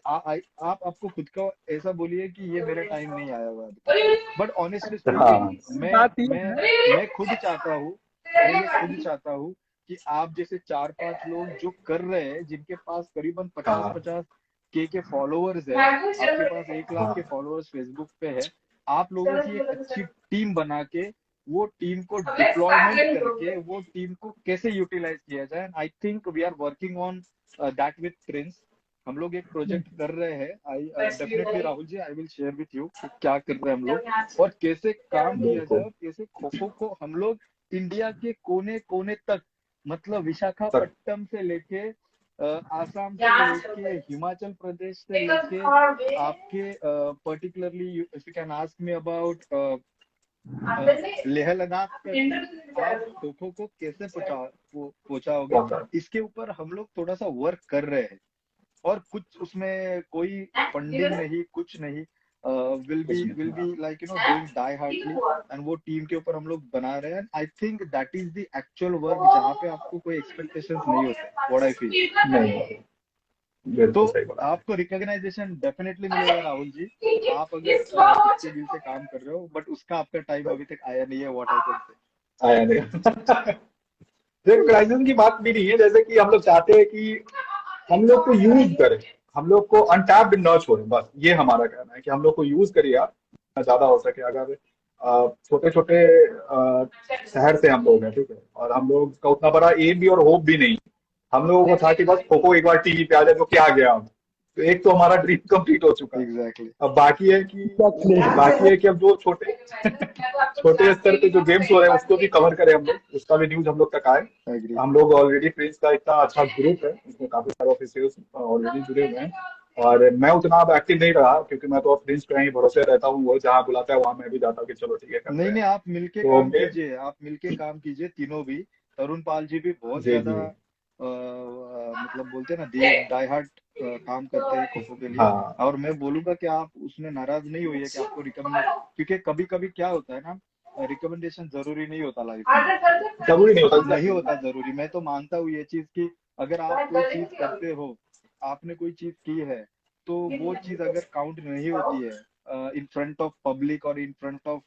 आप आपको खुद का ऐसा बोलिए कि ये मेरा टाइम नहीं आया हुआ अभी तक। बट ऑनेस्टली स्पीकिंग, हाँ। मैं बात ये मैं है। मैं खुद चाहता हूँ, मैं ये खुद चाहता हूँ कि आप जैसे 4-5 लोग जो कर रहे हैं, जिनके पास करीबन पचास हाँ। पचास के फॉलोअर्स है, आपके पास 1 लाख के हाँ। फॉलोअर्स फेसबुक पे है, आप लोगों की एक अच्छी टीम बना के वो टीम को डिप्लॉयमेंट करके वो टीम को कैसे यूटिलाइज किया जाए, I think we are working on that with Prince. हम लोग एक प्रोजेक्ट कर रहे हैं। I definitely Rahul ji, I will share with you कि क्या कर रहे हैं हम लोग और कैसे काम किया जाए, बिल्कुल। और कैसे खो खो को हम लोग इंडिया के कोने कोने तक, मतलब तक। विशाखापट्टनम से लेके आसाम से लेके हिमाचल प्रदेश से लेके आपके particularly if you can ask me about Leh Ladakh तक आप खो खो को कैसे पहुंचाओगे, पहुंचा। इसके ऊपर हम लोग थोड़ा सा वर्क कर रहे हैं। और कुछ उसमें कोई फंडिंग नहीं, कुछ नहीं, कुछ विल नहीं। Be like doing die hardly. And वो टीम के ऊपर हम लोग बना रहे हैं। I think that is the actual work, जहाँ पे आपको कोई एक्सपेक्टेशंस नहीं होते, व्हाट आई फील। नहीं, तो बिल्कुल सही बोला। आपको रिकॉग्नाइजेशन डेफिनेटली मिलेगा राहुल जी, आप अगर सच्चे दिल से काम कर रहे हो, बट उसका आपका टाइम अभी तक आया नहीं है, व्हाट आई कैन से। आया नहीं। देखो क्राइसिस की बात भी नहीं है, जैसे कि हम लोग चाहते हैं कि हम लोग को यूज करें, हम लोग को अनटैप्ड न छोड़ें, बस ये हमारा कहना है कि हम लोग को यूज करिए आप ज्यादा हो सके। अगर छोटे छोटे शहर से हम लोग हैं, ठीक है, और हम लोग का उतना बड़ा एम भी और होप भी नहीं। हम लोगों को था कि बस खो खो एक बार टीवी पे आ जाए तो क्या गया हम, तो एक तो हमारा ड्रीम कंप्लीट हो चुका है। एग्जैक्टली। अब बाकी है कि अब जो छोटे छोटे स्तर पे जो गेम्स हो रहे हैं उसको भी कवर करें हम लोग, उसका भी न्यूज हम लोग तक आए। एग्री। हम लोग ऑलरेडी प्रिंस का इतना अच्छा ग्रुप है, उसमें काफी सारे ऑफिसियल्स ऑलरेडी जुड़े हुए हैं। और मैं उतना अब एक्टिव नहीं रहा, क्योंकि मैं तो प्रिंस पे ही भरोसे रहता हूँ, वो जहाँ बुलाता है वहां मैं भी जाता हूँ कि चलो ठीक है करते नहीं हैं। नहीं, आप मिलके तो काम कीजिए, आप मिलके काम कीजिए तीनों भी। तरुण पाल जी भी बहुत जी ज्यादा जी। मतलब बोलते हैं ना, डाई हार्ट काम करते हैं खो खो के लिए। हाँ। और मैं बोलूंगा कि आप उसमें नाराज नहीं होइए कि आपको रिकमेंड, क्योंकि कभी कभी क्या होता है ना, रिकमेंडेशन जरूरी नहीं होता लाइफ में। जरूरी नहीं होता नहीं exactly। होता जरूरी, मैं तो मानता हूँ ये चीज कि अगर आप कोई चीज करते हो, आपने कोई चीज की है, तो वो चीज अगर काउंट नहीं होती है इन फ्रंट ऑफ पब्लिक और इन फ्रंट ऑफ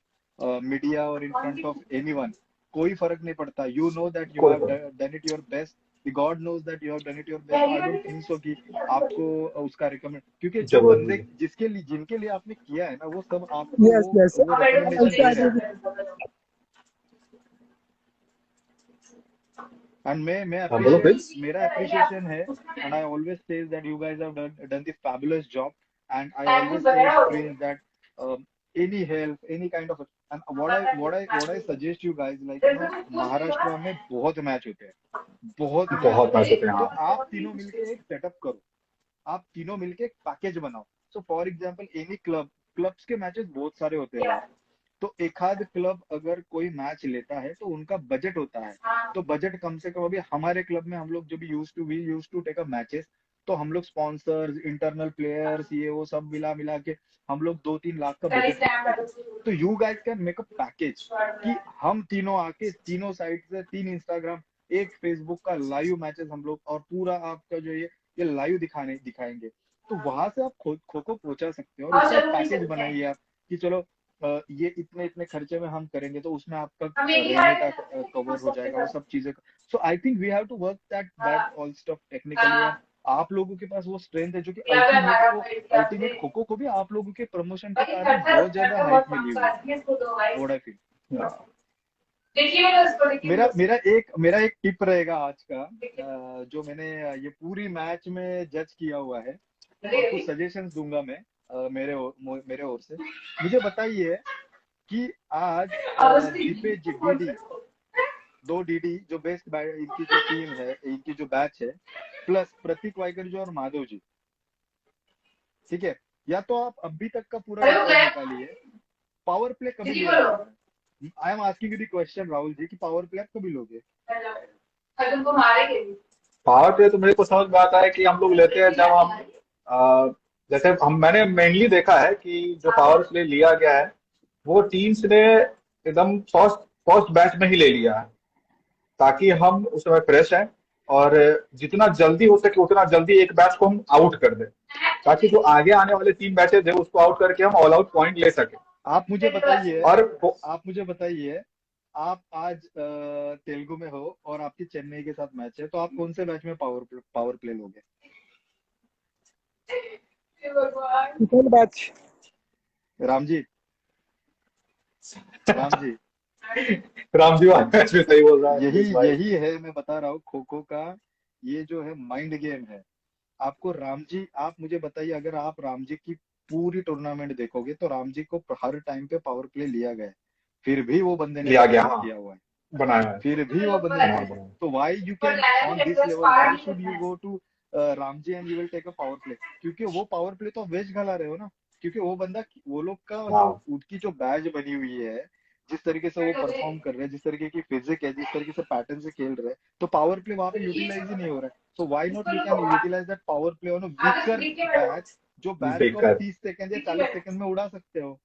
मीडिया और इन फ्रंट ऑफ एनीवन, कोई फर्क नहीं पड़ता. You know that you कोई have बात done it your best. The God knows that you have done it your best. So I don't think so कि आपको उसका रिकमेंड, क्योंकि जो जरूरी बंदे है। जिसके लिए जिनके लिए आपने किया है ना, वो सब आपको यस यस, वो रिकमेंडेशन ऑल्सो दे आई रहे हैं. विल एंड मैं हाँ बोलो अप्रिशिएट, प्लीज। मेरा अप्रिशिएशन है. And I always says that you guys have done the fabulous job. And I always tell strange that any help, any kind of, and what I suggest you guys, like Maharashtra में बहुत match होते हैं, बहुत match बहुत होते match हैं. होते हैं तो हाँ। आप तीनों मिलके एक सेटअप करो, आप तीनों मिलके एक पैकेज बनाओ. So for example any clubs के मैचेस बहुत सारे होते हैं. तो एक आध क्लब अगर कोई मैच लेता है तो उनका बजट होता है. तो बजट कम से कम, अभी हमारे क्लब में हम लोग जो भी use to take a matches, तो हम लोग स्पॉन्सर्स, इंटरनल प्लेयर्स, ये वो सब मिला मिला के हम लोग 2-3 लाख का बजट रखते हैं. तो you guys can make a package कि हम तीनों आके तीनों साइड से 3 इंस्टाग्राम, एक फेसबुक का लाइव मैचेस हम लोग, और पूरा आपका जो ये लाइव दिखाएंगे. तो वहां से आप खो को पहुंचा सकते हो. और उसका एक पैकेज बनाइए आप कि चलो ये इतने इतने खर्चे में हम करेंगे, तो उसमें आपका रहने का कवर हो जाएगा, वो सब चीजें. So I think we have to work that all stuff technically. And आप लोगों के पास वो स्ट्रेंथ है जो कि अल्टीमेट खो को भी आप लोगों के प्रमोशन के कारण बहुत ज्यादा हाइप मिली हुई है. What I feel. मेरा एक टिप रहेगा आज का, जो मैंने ये पूरी मैच में जज किया हुआ है, और कुछ सजेशंस दूंगा मैं मेरे ओर से. मुझे बताइए कि आज दीपे डीडी, 2 डीडी जो बेस्ट, इनकी जो टीम है, इनकी जो बैच है, प्लस प्रतीक वाइकर और माधव जी, ठीक है, या तो आप अभी तक का पूरा रिकॉर्ड निकालिए, पावर प्ले कभी लिया जाता है. I am asking you the question Rahul ji, कि पावर प्ले आप कभी लोगे? पावर प्ले तो मेरे को समझ में आता है कि हम लोग लेते हैं जब हम जैसे मैंने मेनली देखा है कि जो पावर प्ले लिया गया है वो टीम्स ने एकदम फर्स्ट फर्स्ट बैच में ही ले लिया है, ताकि हम उस समय फ्रेश हैं और जितना जल्दी हो सके उतना जल्दी एक बैच को हम आउट कर दें, ताकि जो आगे आने वाले 3 मैचेस है उसको आउट करके हम ऑल आउट पॉइंट ले सके. आप मुझे बताइए, और आप आज तेलुगु में हो और आपकी चेन्नई के साथ मैच है, तो आप कौन से मैच में पावर प्ले लोगे? मैच राम जी, राम जी, राम जी मैच में सही बोल रहा है यही है, मैं बता रहा हूँ, खो खो का ये जो है माइंड गेम है. आपको राम जी, आप मुझे बताइए, अगर आप राम जी की पूरी टूर्नामेंट देखोगे तो राम जी को हर टाइम पे पावर प्ले लिया गया है, फिर भी वो बंदे ने लिया गया सक्सेस हाँ, किया हुआ है, बनाया है फिर भी वो बंदे ने. बनाया. तो why you can on this level, why should you go to Ram ji and you will take a power play? क्योंकि वो पावर प्ले तो वेस्ट घला रहे हो ना, क्योंकि वो बंदा, वो लोग का जो हाँ उनकी जो बैच बनी हुई है, जिस तरीके से वो परफॉर्म कर रहे हैं, जिस तरीके की फिजिक है, जिस तरीके से पैटर्न से खेल रहे हैं, तो पावर प्ले वहां पे यूटिलाइज ही नहीं हो रहा है. So why not we can utilize that power play on a weaker batch, जो बैच को आप देखकर 30 सेकंड या 40 सेकंड में उड़ा सकते हो.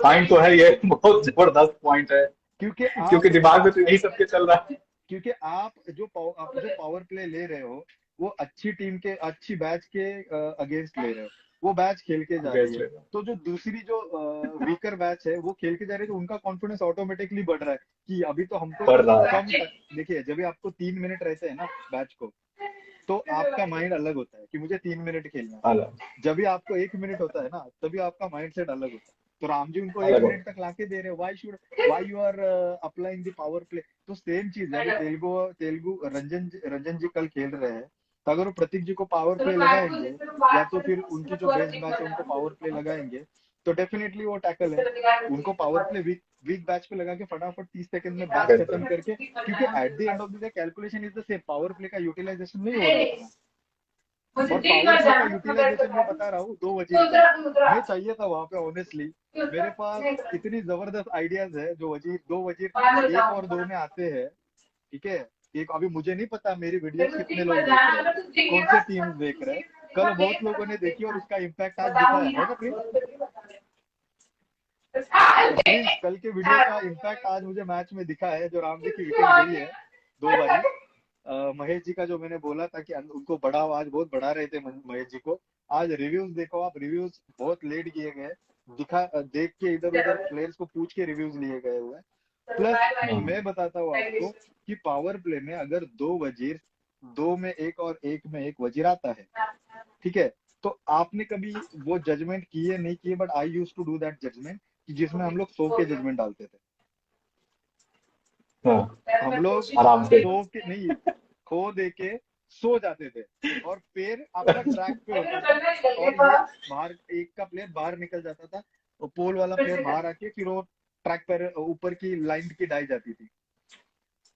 पॉइंट तो है, ये बहुत जबरदस्त पॉइंट है, क्योंकि क्योंकि आप दिमाग में तो यही सबके चल रहा है. क्योंकि आप जो पावर प्ले ले रहे हो, वो अच्छी टीम के, अच्छी बैच के अगेंस्ट ले रहे हो, वो बैच खेल के जा रही है. तो जो दूसरी जो वीकर बैच है वो खेल के जा रही है, तो उनका कॉन्फिडेंस ऑटोमेटिकली बढ़ रहा है कि अभी तो हमको बढ़ रहा है. कम. देखिए, जब भी आपको 3 मिनट रहते हैं ना बैच को, तो आपका माइंड अलग होता है कि मुझे 3 मिनट खेलना है. अलग जब भी आपको 1 मिनट होता है ना, तभी आपका माइंड सेट अलग होता है. तो राम जी उनको अलग 1 मिनट तक लाके दे रहे हैं, why you are applying the power play? तो सेम चीज है. तेलुगु रंजन जी कल खेल रहे हैं, तो अगर वो प्रतीक जी को पावर प्ले लगाएंगे, या तो फिर उनकी जो बेस्ट मैच है उनको पावर प्ले लगाएंगे, तो डेफिनेटली वो टैकल है. उनको पावर प्ले वीक बैच पे लगा के फटाफट 30 सेकंड में बैच खत्म करके, क्योंकि at the end of the day calculation is the same, power play का यूटिलाइजेशन नहीं हो रहा है. और पावर प्ले का यूटिलाइजेशन मैं बता रहा हूँ 2 वजीर का. मैं चाहिए था वहां पे, ऑनेस्टली मेरे पास इतनी जबरदस्त आइडियाज है. जो 2 वजीर 1 और 2 में आते हैं, ठीक है. एक अभी मुझे नहीं पता मेरी वीडियो कितने लोग देख रहे हैं, कौन से टीम देख रहे हैं. कल बहुत लोगों ने देखी और उसका इम्पैक्ट आज दिखा है ना प्लीज. कल के वीडियो का इम्पैक्ट आज मुझे मैच में दिखा है. जो राम जी की विकेट गई है 2 बारी, महेश जी का जो मैंने बोला था कि उनको बड़ा, आज बहुत बढ़ा रहे थे महेश जी को. आज रिव्यूज देखो आप, रिव्यूज बहुत लेट किए गए. देख के इधर उधर प्लेयर्स को पूछ के रिव्यूज लिए गए हुए हैं। प्लस मैं बताता हूँ आपको कि पावर प्ले में अगर 2 वजीर, 2 में 1 और 1 में 1 वजीर आता है, ठीक है, तो आपने कभी वो जजमेंट किए नहीं किए, but I use to do that judgement, जिसमें हम लोग 100 के जजमेंट डालते थे। हम लोग आराम से 100 के नहीं, खो दे के सो जाते थे और फिर आपका ट्रैक पे होता था और ये बाहर एक का प्लेयर बाहर निकल जाता था, वो पोल वाला प्लेयर बाहर आके फिर वो ट्रैक पर ऊपर की लाइन की डाई जाती थी।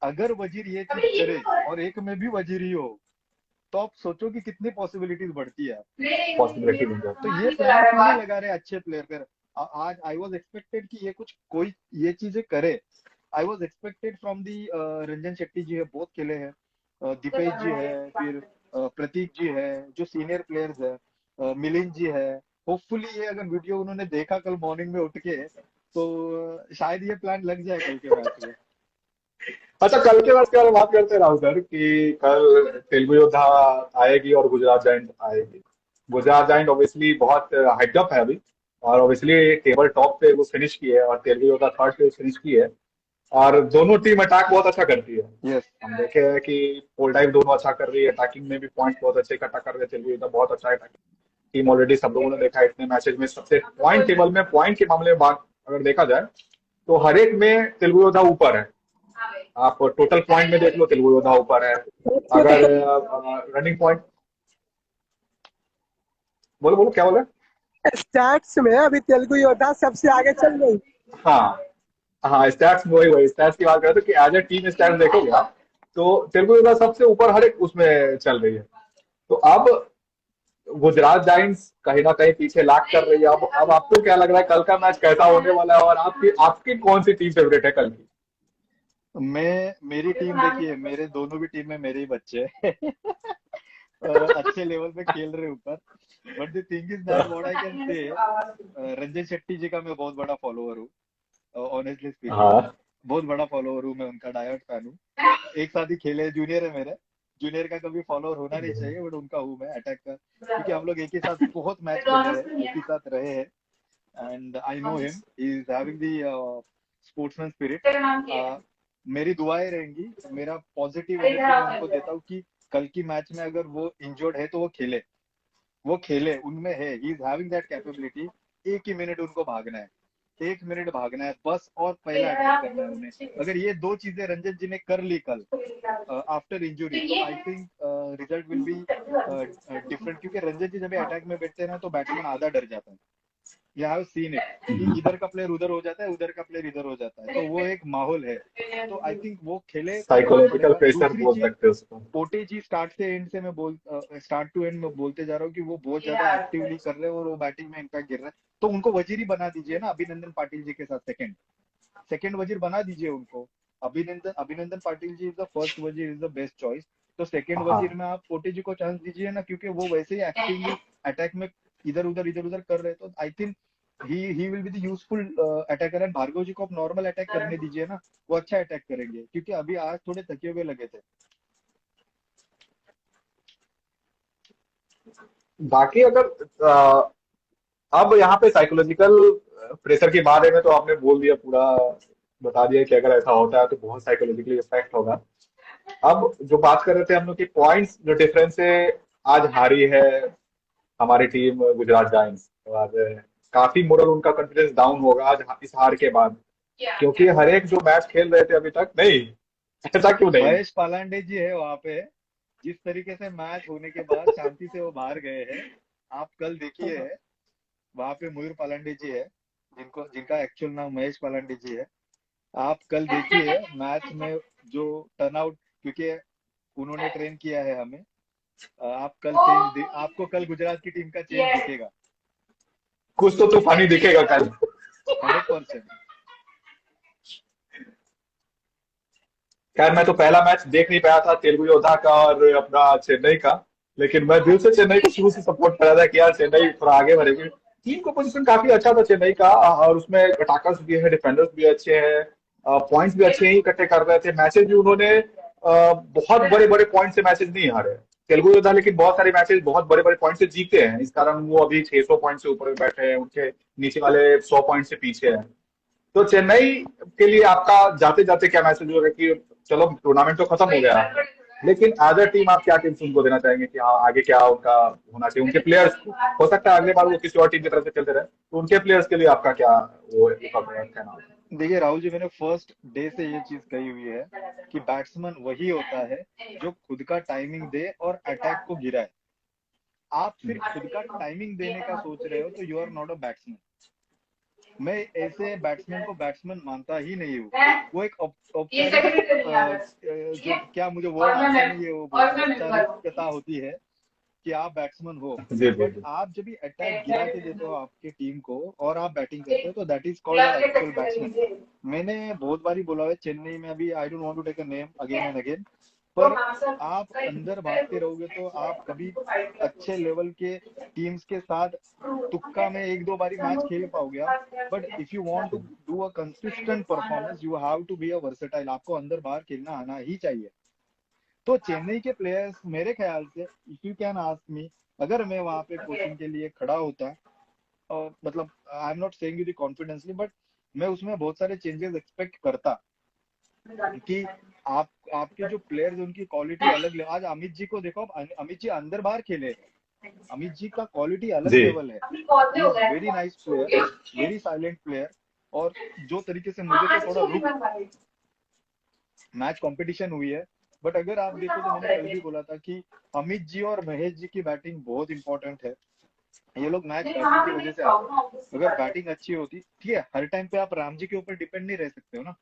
अगर वजीर ये चीज करे और एक में भी वजीर ही हो, तो आप सोचो कि कितनी पॉसिबिलिटीज बढ़ती है। पॉसिबिलिटी मिल जाती तो ये प्लान क्यों नहीं लगा रहे अच्छे प्लेयर पर? आज आई वाज एक्सपेक्टेड कि ये कुछ कोई ये चीजें करे। I was expected from the Ranjan Shetty ji है, बहुत खेले हैं, दीपेश जी है, फिर प्रतीक जी है जो सीनियर प्लेयर्स है, मिलिंद जी है। होपफुली ये अगर वीडियो उन्होंने देखा कल मॉर्निंग में उठ के, तो शायद ये प्लान लग जाए कल के मैच में। अच्छा, कल के मैच के बारे में बात करते हैं राहुल सर कि कल तेलुगु योद्धा आएगी और गुजरात जायंट आएगी। गुजरात जायंट ऑब्वियसली बहुत हाइट अप है अभी, और ऑब्वियसली टेबल टॉप पे वो फिनिश की है और तेलुगु योद्धा थर्ड पे फिनिश की है, और दोनों टीम अटैक बहुत अच्छा करती है। यस, हम देखे हैं कि पोल टाइप दोनों अच्छा कर रही है, अटैकिंग में भी पॉइंट बहुत अच्छे इकट्ठा कर रहे हैं। तेलुगु योद्धा बहुत अच्छा अटैकिंग टीम ऑलरेडी सब लोगों ने देखा है इतने मैचेज में। सबसे पॉइंट टेबल में पॉइंट के मामले में बात अगर देखा जाए तो हर एक में तेलुगु योद्धा ऊपर है। आप टोटल पॉइंट में देख लो, तेलुगु योद्धा ऊपर है। अगर रनिंग पॉइंट, बोलो बोलो क्या बोले? स्टैट्स में अभी तेलुगु योद्धा सबसे आगे चल गई। हाँ हाँ, स्टैट्स में वही स्टैट्स की बात करें तो कि एज ए टीम स्टैट्स देखोगे आप तो तेलुगु योद्धा सबसे ऊपर हर एक उसमें चल रही है। तो अब गुजरात जायंट्स कहीं ना कहीं पीछे लाग कर रही है। अब आपको क्या लग रहा है कल का मैच कैसा होने वाला है, और आपकी आपकी कौन सी टीम फेवरेट है कल की? मेरी टीम देखिए, मेरे दोनों भी टीम में मेरे ही बच्चे हैं। अच्छे लेवल पे खेल रहे ऊपर। But the thing is that what I can say, Ranjan Shetty जी का मैं बहुत बड़ा फॉलोअर हूँ, ऑनेस्टली स्पीकिंग। हाँ बहुत बड़ा फॉलोअर हूँ मैं, उनका डायट फैन हूँ। एक साथ ही खेले, जूनियर है मेरे। जूनियर का कभी फॉलोअर होना नहीं चाहिए, बट उनका हूँ मैं अटैक का, क्योंकि हम लोग एक ही साथ बहुत मैच खेले हैं, एक ही साथ रहे हैं। And I know him, he is having the sportsman spirit. मेरी दुआएं रहेंगी, मेरा पॉजिटिव एनर्जी मैं उनको देता हूँ कि कल की मैच में अगर वो इंजर्ड है तो वो खेले, उनमें है, he is having that capability. एक ही मिनट उनको भागना है, 1 मिनट भागना है बस, और पहला अटैक करना है उन्हें। अगर ये 2 चीजें रंजन जी ने कर ली कल आफ्टर इंजुरी, तो I think result will be different. क्योंकि रंजन जी जब अटैक में बैठते हैं ना, तो बैट्समैन आधा डर जाता है। यू हैव सीन इट कि इधर का प्लेयर उधर हो जाता है, उधर का प्लेयर इधर हो जाता है, तो वो एक माहौल है। तो आई थिंक वो खेले तो साइकोलॉजिकल प्रेशर दूसरी बोल चीज, सकते हैं उसको। पोटे जी स्टार्ट से एंड से मैं स्टार्ट टू एंड में बोलते जा रहा हूँ कि वो बहुत ज्यादा एक्टिवली कर रहे हैं और वो बैटिंग में इम्पैक्ट गिर रहा है। तो उनको वजीर ही बना दीजिए ना, अभिनंदन पाटिल जी के साथ सेकंड वजीर बना दीजिए उनको। अभिनंदन Patil ji is the first वजीर, इज द बेस्ट चॉइस। तो सेकंड हाँ वजीर में आप पोटे जी को चांस दीजिए ना, क्योंकि वो वैसे ही एक्टिवली अटैक में इधर उधर कर रहे हैं। तो I think he will be the useful attacker. And Bhargav ji को आप नॉर्मल अटैक करने दीजिए ना, वो अच्छा अटैक करेंगे, क्योंकि अभी आज थोड़े थके हुए लगे थे। बाकी अगर अब यहाँ पे साइकोलॉजिकल प्रेशर के बारे में तो आपने बोल दिया, पूरा बता दिया कि अगर ऐसा होता है तो बहुत साइकोलॉजिकली इफेक्ट होगा। अब जो बात कर रहे थे हम लोग की पॉइंट्स जो डिफरेंस से आज हारी है हमारी टीम गुजरात जायंट्स, और काफी मोरल उनका कॉन्फिडेंस डाउन होगा आज इस हार के बाद, क्योंकि हर एक जो मैच खेल रहे थे अभी तक नहीं। ऐसा क्यों नहीं? महेश पालांडे जी है वहां पे, जिस तरीके से मैच होने के बाद शांति से वो बाहर गए हैं, आप कल देखिए। वहां पे मयूर पालांडे जी है, जिनका एक्चुअल नाम महेश पालांडे जी है। आप कल देखिए मैच में जो टर्नआउट, क्योंकि उन्होंने ट्रेन किया है हमें। आप कल आपको कल गुजरात की टीम का चेंज दिखेगा, कुछ तो तूफानी दिखेगा कल। 100%। खैर मैं तो पहला मैच देख नहीं पाया था तेलुगु योद्धा का और अपना चेन्नई का, लेकिन मैं दिल से चेन्नई को शुरू से सपोर्ट कर रहा था कि यार चेन्नई थोड़ा आगे बढ़ेगी। टीम का पोजीशन काफी अच्छा था चेन्नई का, और उसमें अटैकर्स भी है, डिफेंडर्स भी अच्छे हैं, पॉइंट्स भी अच्छे ही इकट्ठे कर रहे थे। मैचेस भी उन्होंने बहुत बड़े बड़े पॉइंट से मैचेस नहीं हारे। तेलुगु योद्धा लेकिन बहुत सारे मैचेस बहुत बड़े बड़े पॉइंट से जीते हैं, इस कारण वो अभी 600 पॉइंट से ऊपर बैठे हैं, उनके नीचे वाले 100 पॉइंट से पीछे हैं। तो चेन्नई के लिए आपका जाते जाते क्या मैसेज होगा कि चलो टूर्नामेंट तो खत्म हो गया, लेकिन एज अ टीम आप क्या टिप्स उनको देना चाहेंगे कि हाँ आगे क्या उनका होना चाहिए, उनके प्लेयर्स को, हो सकता है अगले बार वो किसी और टीम की तरफ से खेलते रहे, तो उनके प्लेयर्स के लिए आपका क्या वो कहना होगा? देखिए राहुल जी, मैंने फर्स्ट डे से ये चीज कही हुई है कि बैट्समैन वही होता है जो खुद का टाइमिंग दे और अटैक को गिराए। आप सिर्फ खुद का टाइमिंग देने का सोच रहे हो तो you are not a batsman. मैं ऐसे बैट्समैन को बैट्समैन मानता ही नहीं हूँ। वो एक जो क्या मुझे वर्ड आता नहीं है, वो औपचारिकता होती है कि आप बैट्समैन हो, जी जी बट जी। आप जब भी अटैक गिरा के देते हो आपके टीम को और आप बैटिंग करते हो तो that is called actual batsman. मैंने बहुत बारी बोला है चेन्नई में, अभी I don't want to take a name again and again, पर आप अंदर भागते रहोगे तो आप कभी अच्छे लेवल के टीम्स के साथ तुक्का में एक दो बारी मैच खेल पाओगे आप। But if you want to do a consistent performance you have to be a versatile. आपको अंदर बाहर खेलना आना ही चाहिए। तो चेन्नई के प्लेयर्स मेरे ख्याल से, if you can ask me, अगर मैं वहां पे कोचिंग के लिए खड़ा होता, और मतलब I am not saying you the confidently, but मैं उसमें बहुत सारे चेंजेस एक्सपेक्ट करता कि आपके जो प्लेयर्स उनकी क्वालिटी अलग ले। आज अमित जी को देखो, अमित जी अंदर बाहर खेले, अमित जी का क्वालिटी अलग जी लेवल है। He is very nice player, very silent player. और जो तरीके से मुझे तो थोड़ा रुक मैच कंपटीशन हुई है, बट अगर आप देखो तो मैंने कल भी बोला था कि अमित जी और महेश जी की बैटिंग बहुत इंपॉर्टेंट है। ये लोग मैच बैटिंग की वजह से आते हैं। अगर बैटिंग अच्छी होती, ठीक है, हर टाइम पे आप राम जी के ऊपर डिपेंड नहीं रह सकते हो ना।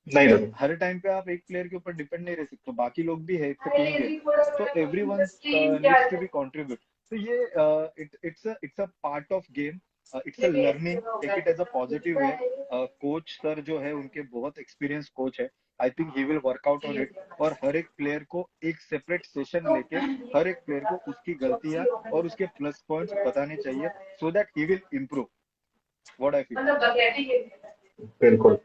नहीं नहीं। हर टाइम पे आप एक प्लेयर के ऊपर डिपेंड नहीं रह सकते, बाकी लोग भी है, इट्स टीम गेम, तो everyone needs to be contribute. तो ये it's a part of game, it's a learning, take it as a positive way. Coach sir जो है उनके बहुत एक्सपीरियंस कोच है, I think he will work out on it. और हर एक प्लेयर को एक सेपरेट सेशन लेके हर एक प्लेयर को उसकी गलतियां और उसके प्लस पॉइंट्स बताने चाहिए, so that he will improve. What I feel. बिल्कुल।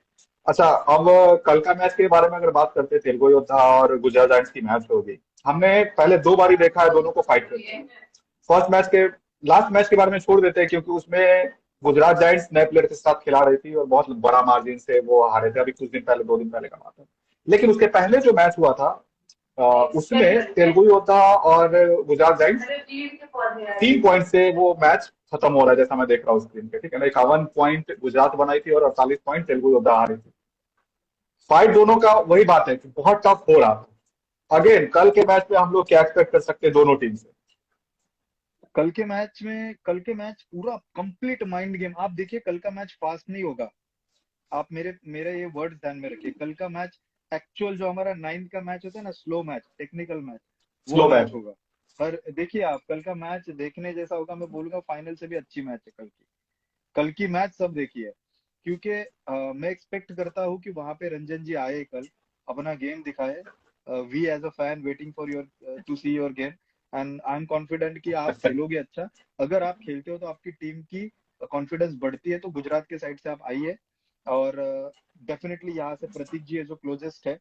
अच्छा, अब कल का मैच के बारे में अगर बात करते हैं, तेलुगु योद्धा और गुजरात जायंट्स की मैच होगी। हमने पहले 2 बारी देखा है दोनों को फाइट करते हैं। फर्स्ट मैच के लास्ट मैच के बारे में छोड़ देते हैं, क्योंकि उसमें गुजरात जायंट्स नए प्लेयर के साथ खिला रही थी और बहुत बड़ा मार्जिन से वो हारे थे, अभी कुछ दिन पहले 2 दिन पहले का बात है। लेकिन उसके पहले जो मैच हुआ था उसमें तेलुगु योद्धा और गुजरात जायंट्स 3 पॉइंट से वो मैच खत्म हो रहा है, जैसा मैं देख रहा हूँ स्क्रीन पे, ठीक है ना। 51 पॉइंट गुजरात बनाई थी और 48 पॉइंट तेलुगु योद्धा हारी थी। फाइट दोनों का वही बात है कि बहुत टफ हो रहा था। अगेन कल के मैच में हम लोग क्या एक्सपेक्ट कर सकते हैं दोनों टीम से? कल के मैच पूरा कंप्लीट माइंड गेम। आप देखिए कल का मैच फास्ट नहीं होगा। आप मेरे ये वर्ड्स ध्यान में रखिए। कल का मैच एक्चुअल जो हमारा 9th का मैच होता है ना, स्लो मैच, टेक्निकल मैच, वो स्लो मैच मैच। होगा। पर देखिए आप कल का मैच देखने जैसा होगा। मैं बोलूंगा फाइनल से भी अच्छी मैच है कल की। कल की मैच सब देखिए, क्योंकि मैं एक्सपेक्ट करता हूँ कि वहां पे रंजन जी आए कल, अपना गेम दिखाए। We as a fan waiting for your to see your game, and I am confident कि आप खेलोगे अच्छा। अगर आप खेलते हो तो आपकी टीम की कॉन्फिडेंस बढ़ती है। तो गुजरात के साइड से आप आइए, और डेफिनेटली यहाँ से प्रतीक जी है जो क्लोजेस्ट है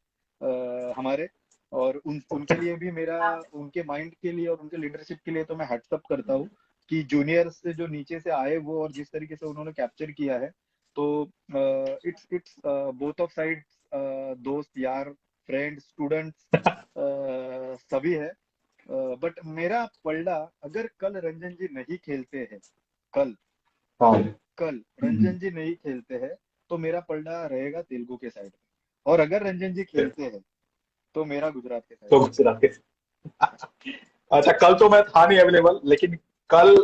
हमारे, और उनके लिए भी मेरा, उनके माइंड के लिए और उनके लीडरशिप के लिए तो मैं हेड्स अप करता हूँ कि जूनियर्स से जो नीचे से आए वो, और जिस तरीके से उन्होंने कैप्चर किया है, तो इट्स बोथ ऑफ साइड, दोस्त यार, फ्रेंड्स, स्टूडेंट्स, सभी है। बट मेरा पलड़ा, अगर कल रंजन जी नहीं खेलते हैं, कल हाँ। कल रंजन जी नहीं खेलते हैं तो मेरा पलड़ा रहेगा तेलुगु के साइड में। और अगर रंजन जी खेलते हैं तो मेरा गुजरात के साइड तो में। गुजरात के अच्छा, कल तो मैं था नहीं अवेलेबल, लेकिन कल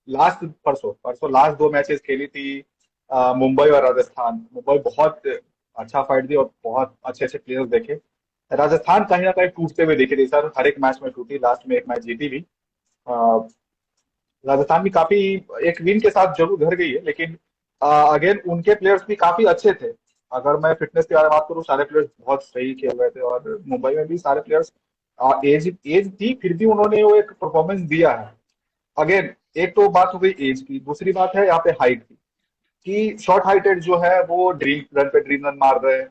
लास्ट परसों परसों लास्ट 2 मैचेस खेली थी मुंबई और राजस्थान। मुंबई बहुत अच्छा फाइट दी और बहुत अच्छे अच्छे प्लेयर्स देखे। राजस्थान कहीं ना कहीं टूटते हुए दिखे थे सर, हर एक मैच में टूटी, लास्ट में एक मैच जीती भी। अ, राजस्थान भी काफी एक विन के साथ जरूर घर गई है, लेकिन अगेन उनके प्लेयर्स भी काफी अच्छे थे। अगर मैं फिटनेस के बारे में बात करूँ, सारे प्लेयर्स बहुत सही खेल रहे थे, और मुंबई में भी सारे प्लेयर्स एज एज थी, फिर भी उन्होंने वो एक परफॉर्मेंस दिया है। अगेन एक तो बात हो गई एज की, दूसरी बात है यहाँ पे हाइट की, कि शॉर्ट हाइटेड जो है वो ड्रीम रन पे ड्रीम रन मार रहे हैं।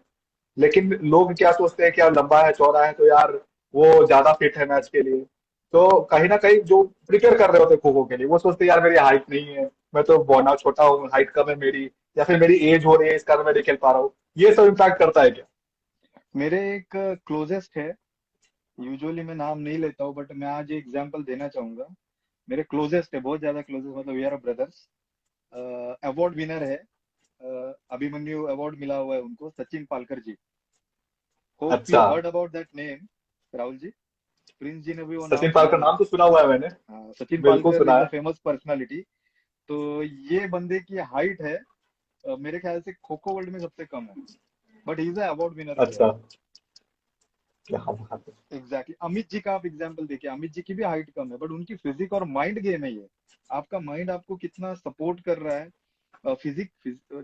लेकिन लोग क्या सोचते हैं कि यार लंबा है चौड़ा है तो यार वो ज्यादा फिट है मैच के लिए। तो कहीं ना कहीं जो प्रिपेयर कर रहे होते खो खो के लिए वो सोचते यार मेरी हाइट नहीं है, मैं तो बहुत छोटा हूँ, हाइट कम है मेरी, या फिर मेरी एज हो रही है इस कारण मैं नहीं खेल पा रहा हूँ, ये सब इम्पैक्ट करता है क्या? मेरे एक क्लोजेस्ट है, यूजुअली मैं नाम नहीं लेता हूँ, बट मैं आज एग्जांपल देना चाहूंगा। मेरे क्लोजेस्ट है, बहुत ज्यादा क्लोजेस्ट, मतलब we are brothers. Award winner है, अभिमन्यु अवार्ड मिला हुआ है उनको, सचिन पालकर जी। होप यू अच्छा। Heard about that name, Rahul ji. Prince ji ने भी वो नाम सचिन सुना पालकर नाम होगा। तो सुना हुआ है मैंने। हाँ, सचिन बिल्कुल पालकर सुना इज अ है। Famous personality. तो ये बंदे की हाइट है, मेरे ख्याल से खो खो वर्ल्ड में सबसे कम है, but he is award winner player. अच्छा, क्या बात है। एग्जैक्टली, अमित जी का आप एग्जांपल देखिए, अमित जी की भी हाइट कम है, बट उनकी फिजिक और माइंड गेम है ये। आपका माइंड आपको कितना सपोर्ट कर रहा है। फिजिक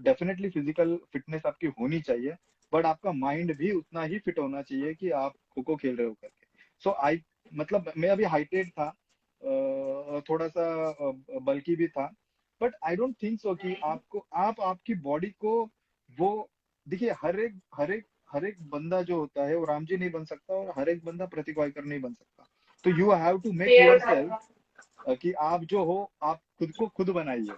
डेफिनेटली फिजिकल फिटनेस आपकी होनी चाहिए, बट आपका माइंड भी उतना ही फिट होना चाहिए कि आप खो खो खेल रहे हो करके। सो आई, मतलब मैं अभी हाइटेड था, थोड़ा सा बल्कि भी था, बट आई डोंट थिंक सो कि आपको आपकी बॉडी को वो, देखिए हर एक बंदा जो होता है वो राम जी नहीं बन सकता, और हर एक बंदा प्रतीक वाइकर नहीं बन सकता। तो you have to make yourself कि आप जो हो आप खुद को खुद बनाइए,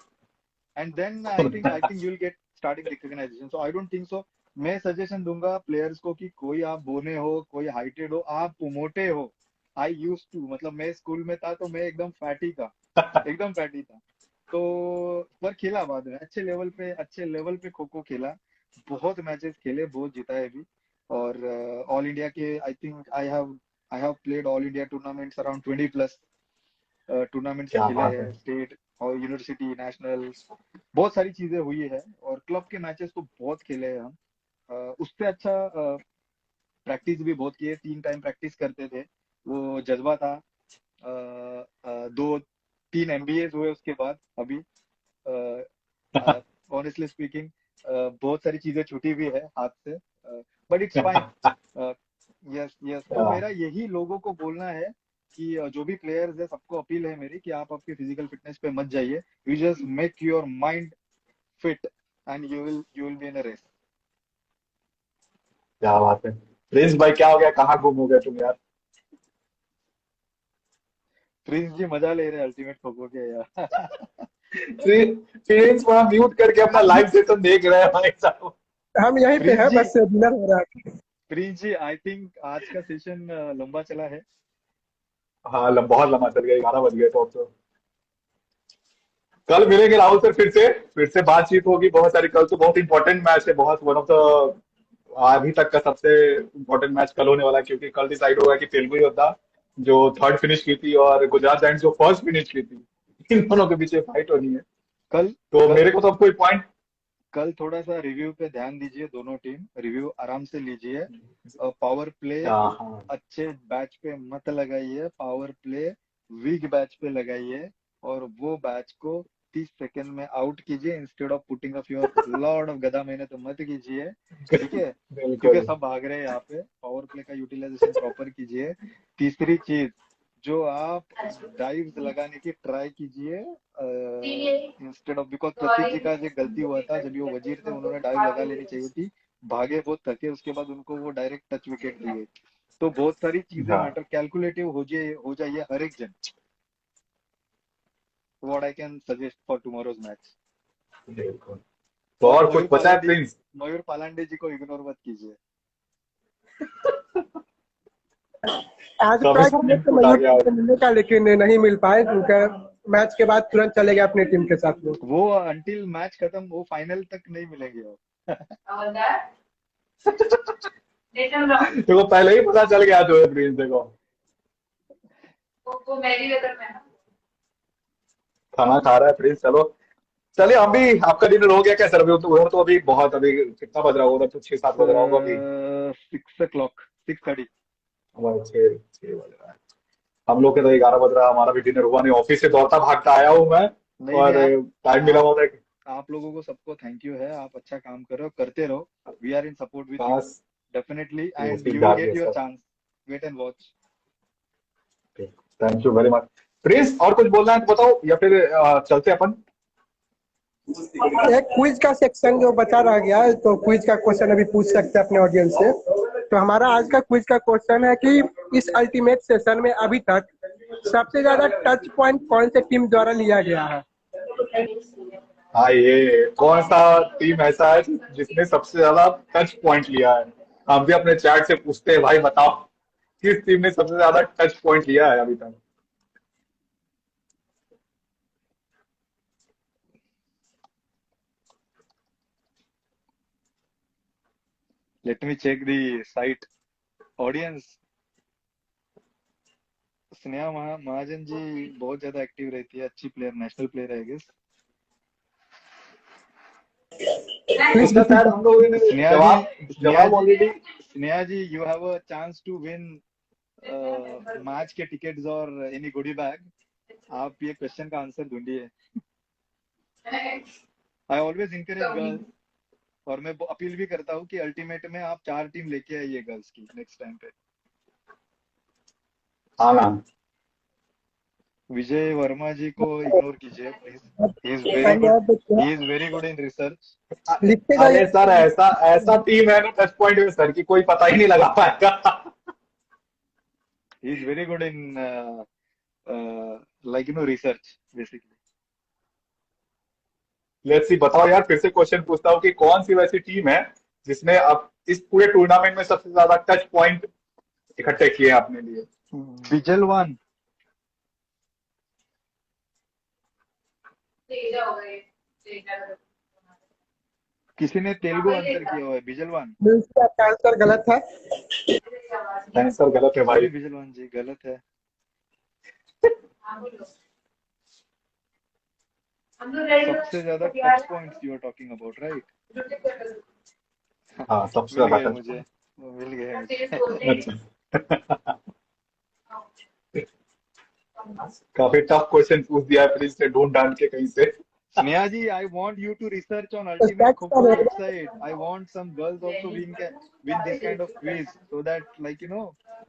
and then I think you will get starting recognition. So I don't think so. मैं सजेशन दूंगा प्लेयर्स को कि कोई आप बोने हो, कोई हाइटेड हो, आप मोटे हो। आई यूज टू, मतलब मैं स्कूल में था तो मैं एकदम फैटी था, एकदम फैटी था। तो पर खेला बाद में अच्छे लेवल पे खो खो खेला, बहुत मैचेस खेले, बहुत जिताए भी। और ऑल इंडिया के I think I have played all India tournaments around 20+ tournaments क्या खेले बात है। हैं, स्टेट और यूनिवर्सिटी नेशनल, बहुत सारी चीजें हुई है। और क्लब के मैचेस तो बहुत खेले हैं हम। उससे अच्छा प्रैक्टिस भी बहुत की है, 3 टाइम प्रैक्टिस करते थे, वो जज्बा था। 2-3 MBA हुए उसके बाद अभी, ऑनेस्टली स्पीकिंग, बहुत सारी चीजें छूटी भी है हाथ से, but it's fine. Yes yes, तो हाँ, मेरा यही लोगों को बोलना है कि जो भी प्लेयर्स है सबको अपील है मेरी कि आप आपके फिजिकल फिटनेस पे मत जाइए, you just make your mind fit and you will be in a race. क्या बात है। प्रिंस भाई क्या हो गया, कहाँ गुम हो गए तुम यार? प्रिंस जी मजा ले रहे हैं अल्टीमेट खो खो के यार। प्रिंस वहां म्यूट करके अपना हम लाइव सेशन देख रहे हैं भाई साहब। हम यहीं पे प्रिंस हैं, जी, बस डिनर हो रहा है। प्रिंस जी आई थिंक आज का सेशन लंबा चला है। हाँ, बहुत लंबा चल गया, 11 बज गए तो अब तो। कल मिलेंगे राहुल सर, फिर से बातचीत होगी बहुत सारी। कल तो बहुत इंपॉर्टेंट मैच है, बहुत वन ऑफ द अभी तक का सबसे इम्पोर्टेंट मैच कल होने वाला है, क्योंकि कल डिसाइड होगा कि तेलुगु योद्धा जो थर्ड फिनिश की थी और गुजरात जायंट्स जो फर्स्ट फिनिश की थी, इन दोनों के पीछे फाइट होनी है। कल तो कल मेरे को तो अब कोई पॉइंट। कल थोड़ा सा रिव्यू पे ध्यान दीजिए, दोनों टीम रिव्यू आराम से लीजिए। पावर प्ले हाँ, अच्छे बैच पे मत लगाइए, पावर प्ले वीक बैच पे लगाइए, और वो बैच को 30 सेकंड में आउट कीजिए, instead of putting up your Lord of गधा मेहनत तो मत कीजिए। ठीक है, क्योंकि बिल्कुल। सब भाग रहे हैं यहाँ पे, पावर प्ले का यूटिलाइजेशन प्रॉपर कीजिए। तीसरी चीज, जो आप डाइव्स लगाने की ट्राई कीजिए, इंस्टेड ऑफ, बिकॉज प्रतीक जी का जो गलती हुआ था जब वो वजीर थे, उन्होंने डाइव लगा लेनी चाहिए थी, भागे बहुत थके, उसके बाद उनको वो डायरेक्ट टच विकेट दिए। तो बहुत सारी चीजें हाँ, मैटर, कैलकुलेटिव हो जाइए हर एक जन। What I can suggest for tomorrow's match. बिल्कुल। तो और और कुछ बचा है प्रिंस? मयूर पालांडे जी को इग्नोर मत कीजिए। आज ट्राई कमिश्नर किए थे इनपुट आ मयूर गया से आज। मिलने का, लेकिन नहीं मिल पाए, क्योंकि मैच के बाद तुरंत चले गए अपनी टीम के साथ वो। वो अंटिल मैच खत्म, वो फाइनल तक नहीं मिलेंगे वो। देखो पहले ही पता चल गया जो है प्रिंस, देखो खाना खा रहा है प्रिंस। चलो, चलिए हम भी, आपका डिनर हो गया क्या सर? अभी तो उधर तो अभी बहुत, अभी कितना बज रहा होगा उधर? तो 6-7 बज रहा होगा अभी। 6 o'clock, 6:30। हमारे 6 बज रहा है। हम लोग के तो 11 बज रहा है, हमारा भी डिनर हुआ नहीं, ऑफिस से दौड़ता भागता आया हूँ मैं। नहीं नहीं, और टाइम मिला आप हुआ था। आप लोगों को सबको थैंक यू है, आप अच्छा काम कर रहे हो, करते रहो। We are in support with you, बस डेफिनेटली, वो एंड ठीक यू विल ठाक है get your sir. Chance. Wait and watch. Thank you very much. Prince और कुछ बोलना है तो बताओ, या फिर चलते अपन? एक क्विज का सेक्शन जो बचा रह गया है, तो क्विज का क्वेश्चन अभी पूछ सकते हैं अपने ऑडियंस से। तो हमारा आज का क्विज का क्वेश्चन है कि इस अल्टीमेट सेशन में अभी तक सबसे ज्यादा टच पॉइंट कौन से टीम द्वारा लिया गया है? हाँ, ये कौन सा टीम ऐसा है जिसने सबसे ज्यादा टच पॉइंट लिया है? हम भी अपने चैट से पूछते हैं, भाई बताओ किस टीम ने सबसे ज्यादा टच पॉइंट लिया है अभी तक? Let me check the site. Audience, Sneha Mahajan ji बहुत ज्यादा एक्टिव रहती है, अच्छी प्लेयर, नेशनल प्लेयर है, आई गेस। उसका शायद हम लोगों ने जवाब already. Sneha ji, you have a chance to win match के टिकट्स और एनी गोडी बैग। आप ये क्वेश्चन का आंसर ढूंढिए। आई ऑलवेज इनकरेज गर्ल्स, और मैं अपील भी करता हूँ कि अल्टीमेट में आप 4 टीम लेके आइए गर्ल्स की नेक्स्ट टाइम पे। हाँ ना, विजय वर्मा जी को इग्नोर कीजिए please. He is very good in research. अरे सर, ऐसा ऐसा टीम है ना टच पॉइंट में सर, की कोई पता ही नहीं लगा पाएगा। He is very good in like research basically. Let's see, बताओ यार, फिर से क्वेश्चन पूछता हूँ कि कौन सी वैसी टीम है जिसने अब इस पूरे टूर्नामेंट में सबसे ज्यादा टच पॉइंट इकट्ठे किए हैं अपने लिए? बिजलवान। किसी ने तेलुगु आंसर किया हुआ है, बिजलवान। आपका आंसर गलत है। आंसर गलत है भाई। सॉरी बिजलवान जी, गलत है। सबसे ज्यादा touch points you are talking about, right? हाँ, सबसे मिल ज्यादा गए टच मुझे, मिल गए पॉइंट। अच्छा, काफी टफ क्वेश्चन पूछ दिया है, प्लीज से ढूंढ ढांढ के कहीं से। स्नेहा जी, I want you to research on Ultimate Kho Kho website. I want some girls also win this kind of quiz, so that like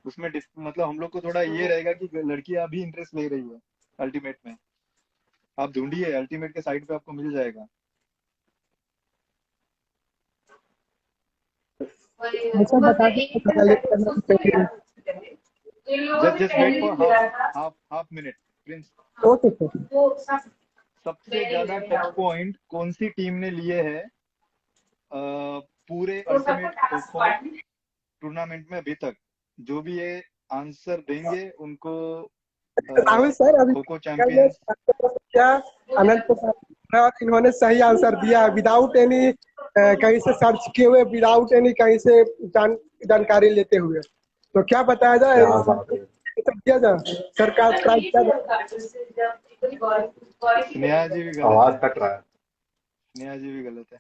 उसमें मतलब हम लोग को थोड़ा ये रहेगा कि लड़कियां भी इंटरेस्ट ले रही है अल्टीमेट में। आप ढूंढिए, अल्टीमेट के साइट पे आपको मिल जाएगा। अच्छा, बता दीजिए। just wait for half minute, Prince. Okay sir. सबसे ज्यादा टच पॉइंट कौन सी टीम ने लिए है पूरे अल्टीमेट खो खो टूर्नामेंट में अभी तक? जो भी ये आंसर देंगे उनको राहुल सर, अभी खो खो चैंपियंस। क्या अनंत प्रसाद, इन्होंने सही आंसर दिया विदाउट एनी कहीं से सर्च किए हुए, विदाउट एनी कहीं से जानकारी लेते हुए। तो क्या बताया जाए, दिया जाए सरकार प्राइस क्या? स्नेहा जी भी गलत आवाज है। कट रहा है। स्नेहा जी भी गलत है।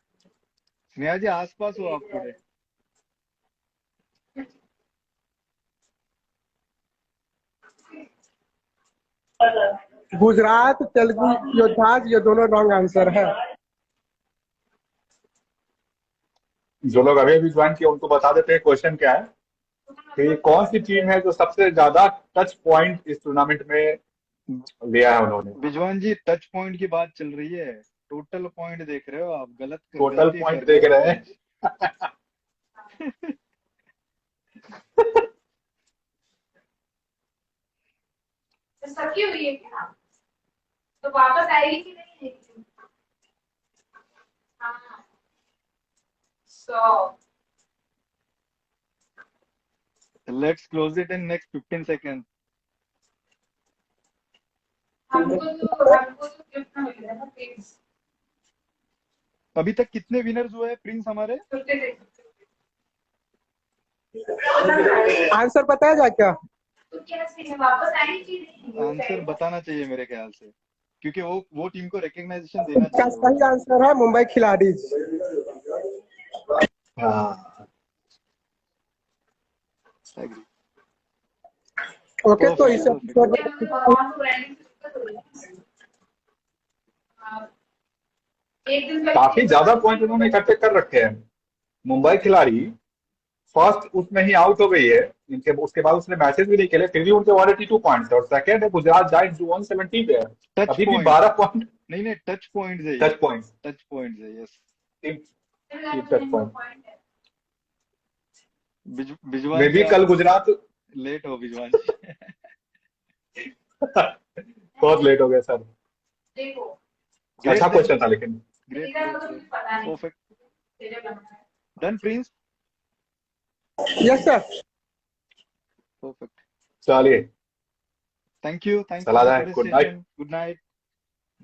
स्नेहा जी आसपास हो आप पूरे। गुजरात तेलुगु योद्धाज, ये दोनों रॉन्ग आंसर है। जो लोग अभी अभी ज्वाइन किए उनको बता देते हैं क्वेश्चन क्या है, कि कौन सी टीम है जो सबसे ज्यादा टच पॉइंट इस टूर्नामेंट में लिया है उन्होंने। बिजवान जी, टच पॉइंट की बात चल रही है, टोटल पॉइंट देख रहे हो आप, गलत टोटल पॉइंट देख रहे हैं। सकी हुई है क्या? तो वापस आएगी कि नहीं आएगी? हाँ। So let's close it in next 15 seconds. हमको तो गिफ्ट मिल रहा है ना प्लीज। अभी तक कितने विनर्स हुए हैं प्रिंस हमारे? आंसर बताया जाए क्या? तो क्या सीन है, वापस आएगी कि नहीं? आंसर बताना चाहिए मेरे ख्याल से, क्योंकि वो टीम को रिकग्नाइजेशन देना इसका चाहिए। सही आंसर है मुंबई खिलाड़ीज। ओके, तो इस काफी ज्यादा पॉइंट उन्होंने इकट्ठे कर रखे हैं। मुंबई खिलाड़ी फर्स्ट उसमें ही आउट हो गई है, इनके उसके बाद उसने मैचेस भी नहीं खेले, फिर भी उनके 182 पॉइंट्स है। और सेकंड है गुजरात जायंट्स जो 170 पे है, अभी भी 12 पॉइंट। नहीं, टच पॉइंट है, टच पॉइंट है, यस, टच पॉइंट। बिजवान मे भी कल गुजरात लेट हो विजवांश। बहुत लेट हो गया सर। देखो अच्छा क्वेश्चन था लेकिन। ग्रेट तेरा तो कुछ पता नहीं परफेक्ट तेरे बनना है। Done Prince yes sir. Perfect चलिए थैंक यू फॉर चला द जाए। Good night. Participation good night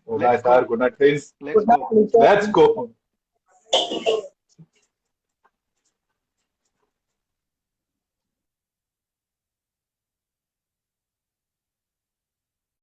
good night sir. Good night please. Let's go let's go.